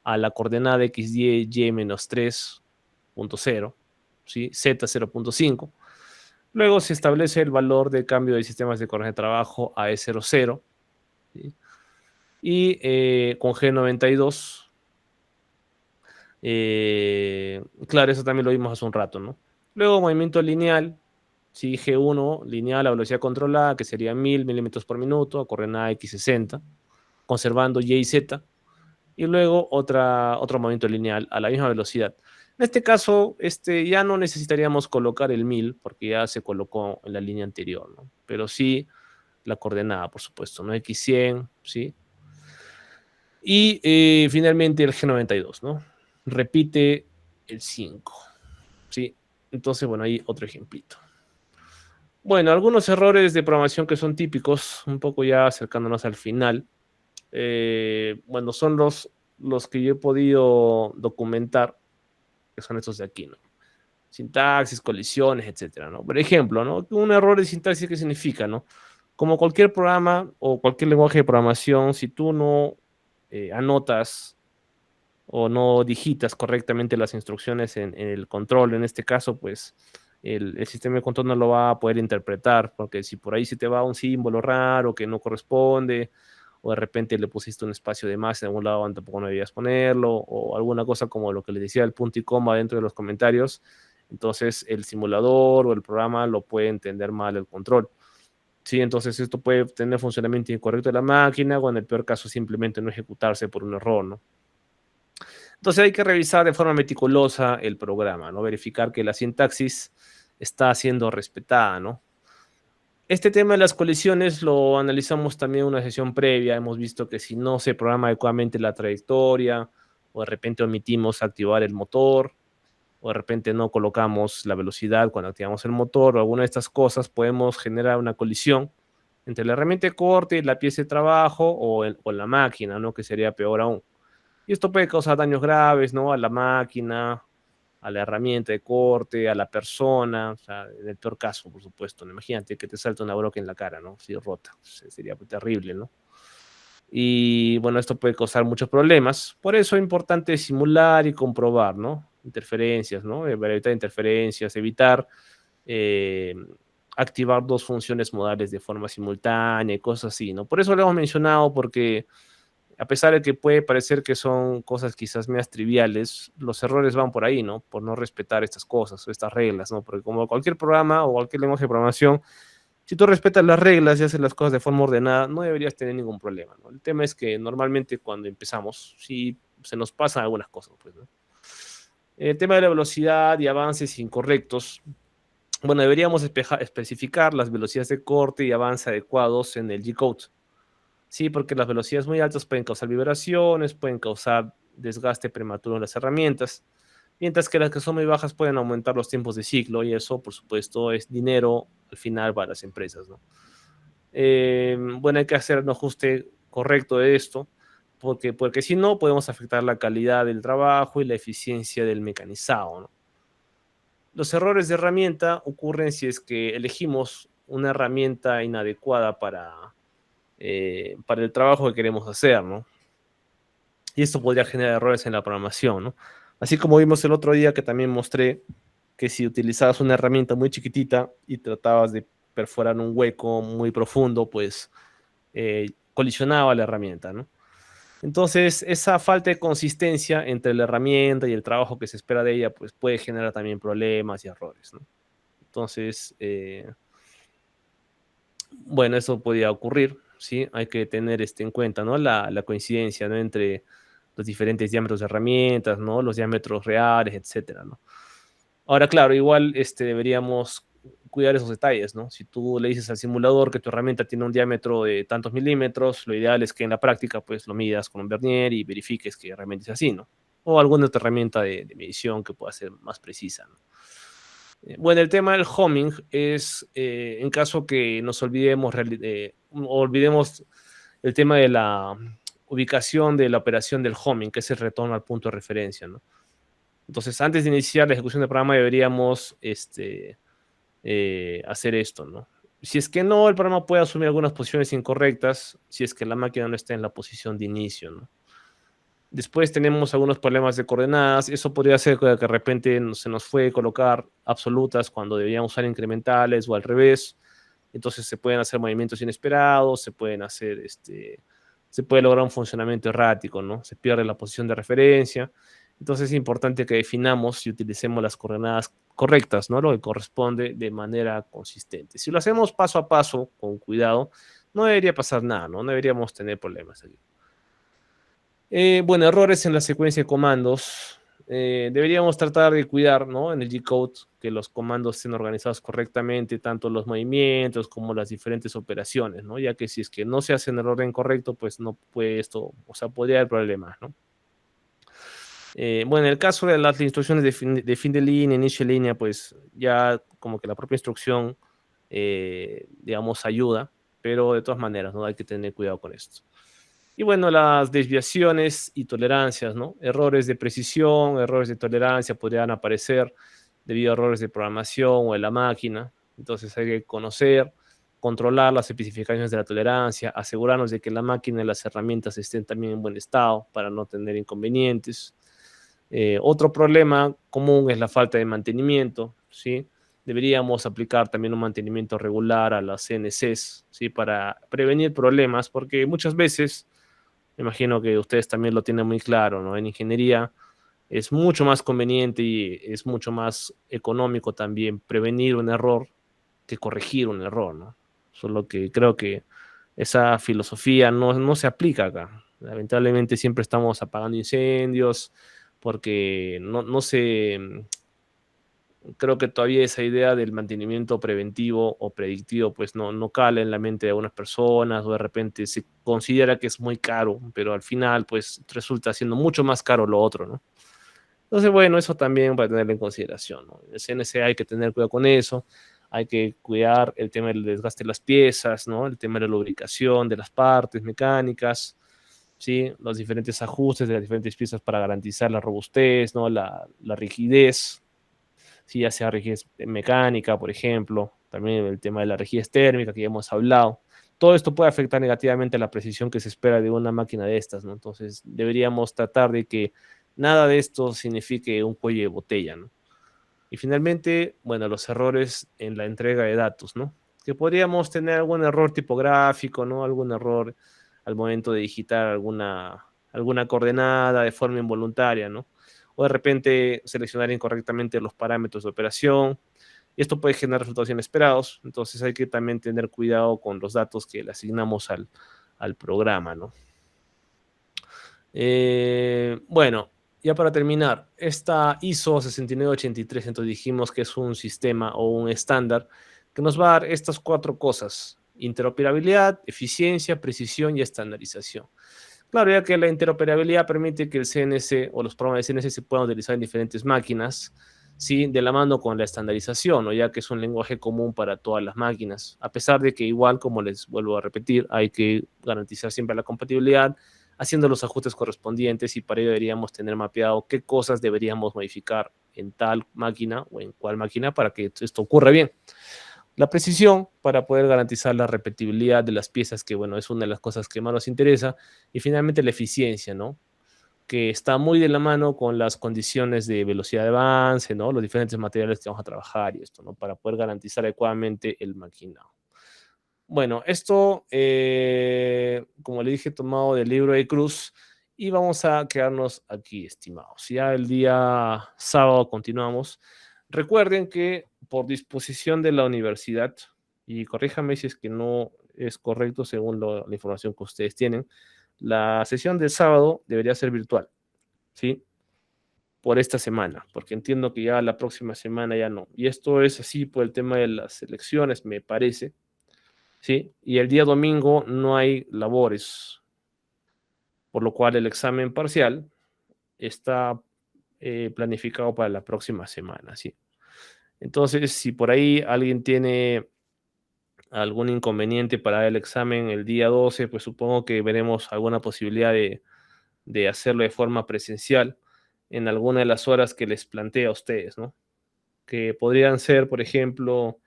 A la coordenada XY Y-3.0, ¿sí? Z 0.5. Luego se establece el valor de cambio de sistemas de coordenadas de trabajo a E00, ¿sí? Y con G92, claro, eso también lo vimos hace un rato, ¿no? Luego movimiento lineal, ¿sí? G1 lineal a velocidad controlada, que sería 1000 milímetros por minuto, a coordenada X60, conservando Y y Z. Y luego otro movimiento lineal a la misma velocidad. En este caso, ya no necesitaríamos colocar el 1000 porque ya se colocó en la línea anterior, ¿no? Pero sí la coordenada, por supuesto, ¿no? X100, ¿sí? Y finalmente el G92, ¿no? Repite el 5, ¿sí? Entonces, bueno, ahí otro ejemplito. Bueno, algunos errores de programación que son típicos, un poco ya acercándonos al final. Bueno, son los que yo he podido documentar, que son estos de aquí, ¿no? Sintaxis, colisiones, etcétera, ¿no? Por ejemplo, ¿no? Un error de sintaxis, ¿qué significa, no? Como cualquier programa o cualquier lenguaje de programación, si tú no anotas o no digitas correctamente las instrucciones en el control, en este caso, pues el sistema de control no lo va a poder interpretar, porque si por ahí se te va un símbolo raro que no corresponde, o de repente le pusiste un espacio de más en algún lado donde tampoco no debías ponerlo, o alguna cosa como lo que les decía el punto y coma dentro de los comentarios, entonces el simulador o el programa lo puede entender mal el control. Sí, entonces esto puede tener funcionamiento incorrecto de la máquina o en el peor caso simplemente no ejecutarse por un error, ¿no? Entonces hay que revisar de forma meticulosa el programa, ¿no? Verificar que la sintaxis está siendo respetada, ¿no? Este tema de las colisiones lo analizamos también en una sesión previa. Hemos visto que si no se programa adecuadamente la trayectoria, o de repente omitimos activar el motor, o de repente no colocamos la velocidad cuando activamos el motor, o alguna de estas cosas, podemos generar una colisión entre la herramienta de corte y la pieza de trabajo o la máquina, ¿no? Que sería peor aún. Y esto puede causar daños graves, ¿no? A la máquina, a la herramienta de corte, a la persona, o sea, en el peor caso, por supuesto, ¿no? Imagínate que te salta una broca en la cara, ¿no? Si rota, sería terrible, ¿no? Y bueno, esto puede causar muchos problemas. Por eso es importante simular y comprobar, ¿no? Interferencias, ¿no? Evitar interferencias, evitar eh, activar dos funciones modales de forma simultánea y cosas así, ¿no? Por eso lo hemos mencionado, porque a pesar de que puede parecer que son cosas quizás más triviales, los errores van por ahí, ¿no? Por no respetar estas cosas, estas reglas, ¿no? Porque como cualquier programa o cualquier lenguaje de programación, Si tú respetas las reglas y haces las cosas de forma ordenada, no deberías tener ningún problema, ¿no? El tema es que normalmente cuando empezamos, sí se nos pasan algunas cosas, pues, ¿no? El tema de la velocidad y avances incorrectos. Bueno, deberíamos especificar las velocidades de corte y avance adecuados en el G-code. Sí, porque las velocidades muy altas pueden causar vibraciones, pueden causar desgaste prematuro en las herramientas, mientras que las que son muy bajas pueden aumentar los tiempos de ciclo y eso, por supuesto, es dinero al final para las empresas, ¿no? Bueno, hay que hacer un ajuste correcto de esto, porque si no, podemos afectar la calidad del trabajo y la eficiencia del mecanizado, ¿no? Los errores de herramienta ocurren si es que elegimos una herramienta inadecuada para el trabajo que queremos hacer, ¿no? Y esto podría generar errores en la programación, ¿no? Así como vimos el otro día que también mostré que si utilizabas una herramienta muy chiquitita y tratabas de perforar un hueco muy profundo, pues colisionaba la herramienta, ¿no? Entonces, esa falta de consistencia entre la herramienta y el trabajo que se espera de ella, pues puede generar también problemas y errores, ¿no? Entonces, bueno, eso podía ocurrir, ¿sí? Hay que tener en cuenta, ¿no? La coincidencia, ¿no? Entre los diferentes diámetros de herramientas, ¿no? Los diámetros reales, etcétera, ¿no? Ahora, claro, igual deberíamos cuidar esos detalles, ¿no? Si tú le dices al simulador que tu herramienta tiene un diámetro de tantos milímetros, lo ideal es que en la práctica, pues, lo midas con un vernier y verifiques que realmente es así, ¿no? O alguna otra herramienta de medición que pueda ser más precisa, ¿no? Bueno, el tema del homing es en caso que nos olvidemos el tema de la ubicación de la operación del homing, que es el retorno al punto de referencia, ¿no? Entonces, antes de iniciar la ejecución del programa, deberíamos hacer esto, ¿no? Si es que no, el programa puede asumir algunas posiciones incorrectas, si es que la máquina no está en la posición de inicio, ¿no? Después tenemos algunos problemas de coordenadas. Eso podría ser que de repente se nos fue colocar absolutas cuando debíamos usar incrementales o al revés. Entonces se pueden hacer movimientos inesperados, se puede lograr un funcionamiento errático, ¿no? Se pierde la posición de referencia. Entonces es importante que definamos y utilicemos las coordenadas correctas, ¿no? Lo que corresponde de manera consistente. Si lo hacemos paso a paso, con cuidado, no debería pasar nada, ¿no? No deberíamos tener problemas aquí. Bueno, errores en la secuencia de comandos. Deberíamos tratar de cuidar, ¿no? En el G-code que los comandos estén organizados correctamente, tanto los movimientos como las diferentes operaciones, ¿no? Ya que si es que no se hace en el orden correcto, pues no puede esto, o sea, podría haber problemas, ¿no? Bueno, en el caso de las instrucciones de fin de línea, inicio de línea, pues ya como que la propia instrucción, digamos, ayuda, pero de todas maneras, ¿no? Hay que tener cuidado con esto. Y bueno, las desviaciones y tolerancias, ¿no? Errores de precisión, errores de tolerancia podrían aparecer debido a errores de programación o de la máquina. Entonces hay que conocer, controlar las especificaciones de la tolerancia, asegurarnos de que la máquina y las herramientas estén también en buen estado para no tener inconvenientes. Otro problema común es la falta de mantenimiento, ¿sí? Deberíamos aplicar también un mantenimiento regular a las CNCs, ¿sí? Para prevenir problemas, porque muchas veces, me imagino que ustedes también lo tienen muy claro, ¿no? En ingeniería es mucho más conveniente y es mucho más económico también prevenir un error que corregir un error, ¿no? Solo que creo que esa filosofía no se aplica acá. Lamentablemente siempre estamos apagando incendios porque no se, creo que todavía esa idea del mantenimiento preventivo o predictivo pues no cala en la mente de algunas personas o de repente se considera que es muy caro, pero al final pues resulta siendo mucho más caro lo otro, ¿no? Entonces, bueno, eso también para tenerlo en consideración, ¿no? En el CNC hay que tener cuidado con eso, hay que cuidar el tema del desgaste de las piezas, ¿no? El tema de la lubricación de las partes mecánicas, ¿sí? Los diferentes ajustes de las diferentes piezas para garantizar la robustez, ¿no? La rigidez, ¿sí? Ya sea rigidez mecánica, por ejemplo, también el tema de la rigidez térmica que ya hemos hablado. Todo esto puede afectar negativamente la precisión que se espera de una máquina de estas, ¿no? Entonces, deberíamos tratar de que nada de esto signifique un cuello de botella, ¿no? Y finalmente, bueno, los errores en la entrega de datos, ¿no? Que podríamos tener algún error tipográfico, ¿no? Algún error al momento de digitar alguna coordenada de forma involuntaria, ¿no? O de repente seleccionar incorrectamente los parámetros de operación. y esto puede generar resultados inesperados, entonces hay que también tener cuidado con los datos que le asignamos al programa, ¿no? Bueno, ya para terminar, esta ISO 6983, entonces dijimos que es un sistema o un estándar que nos va a dar estas 4 cosas: interoperabilidad, eficiencia, precisión y estandarización. Claro, ya que la interoperabilidad permite que el CNC o los programas de CNC se puedan utilizar en diferentes máquinas, ¿sí? De la mano con la estandarización, ¿no? Ya que es un lenguaje común para todas las máquinas, a pesar de que igual, como les vuelvo a repetir, hay que garantizar siempre la compatibilidad, haciendo los ajustes correspondientes, y para ello deberíamos tener mapeado qué cosas deberíamos modificar en tal máquina o en cuál máquina para que esto ocurra bien. La precisión, para poder garantizar la repetibilidad de las piezas, que bueno, es una de las cosas que más nos interesa. Y finalmente la eficiencia, ¿no? Que está muy de la mano con las condiciones de velocidad de avance, ¿no? Los diferentes materiales que vamos a trabajar y esto, ¿no? Para poder garantizar adecuadamente el maquinado. Bueno, esto, como le dije, tomado del libro de Cruz, y vamos a quedarnos aquí, estimados. Ya el día sábado continuamos. Recuerden que por disposición de la universidad, y corríjame si es que no es correcto según la información que ustedes tienen, la sesión del sábado debería ser virtual, ¿sí? Por esta semana, porque entiendo que ya la próxima semana ya no. Y esto es así por el tema de las elecciones, me parece. ¿Sí? Y el día domingo no hay labores, por lo cual el examen parcial está planificado para la próxima semana, ¿sí? Entonces, si por ahí alguien tiene algún inconveniente para el examen el día 12, pues supongo que veremos alguna posibilidad de hacerlo de forma presencial en alguna de las horas que les plantea a ustedes, ¿no? Que podrían ser, por ejemplo,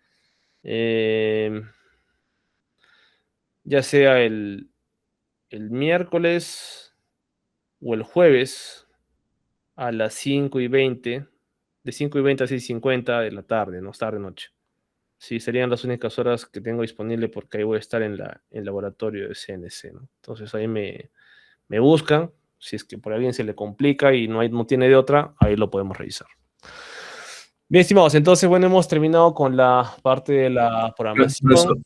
ya sea el miércoles o el jueves a las 5:20, de 5:20 a 6:50 de la tarde, ¿no? Tarde-noche. Sí, serían las únicas horas que tengo disponible, porque ahí voy a estar en el laboratorio de CNC, ¿no? Entonces ahí me buscan, si es que por alguien se le complica y no tiene de otra, ahí lo podemos revisar. Bien, estimados, entonces, bueno, hemos terminado con la parte de la Profesor, programación.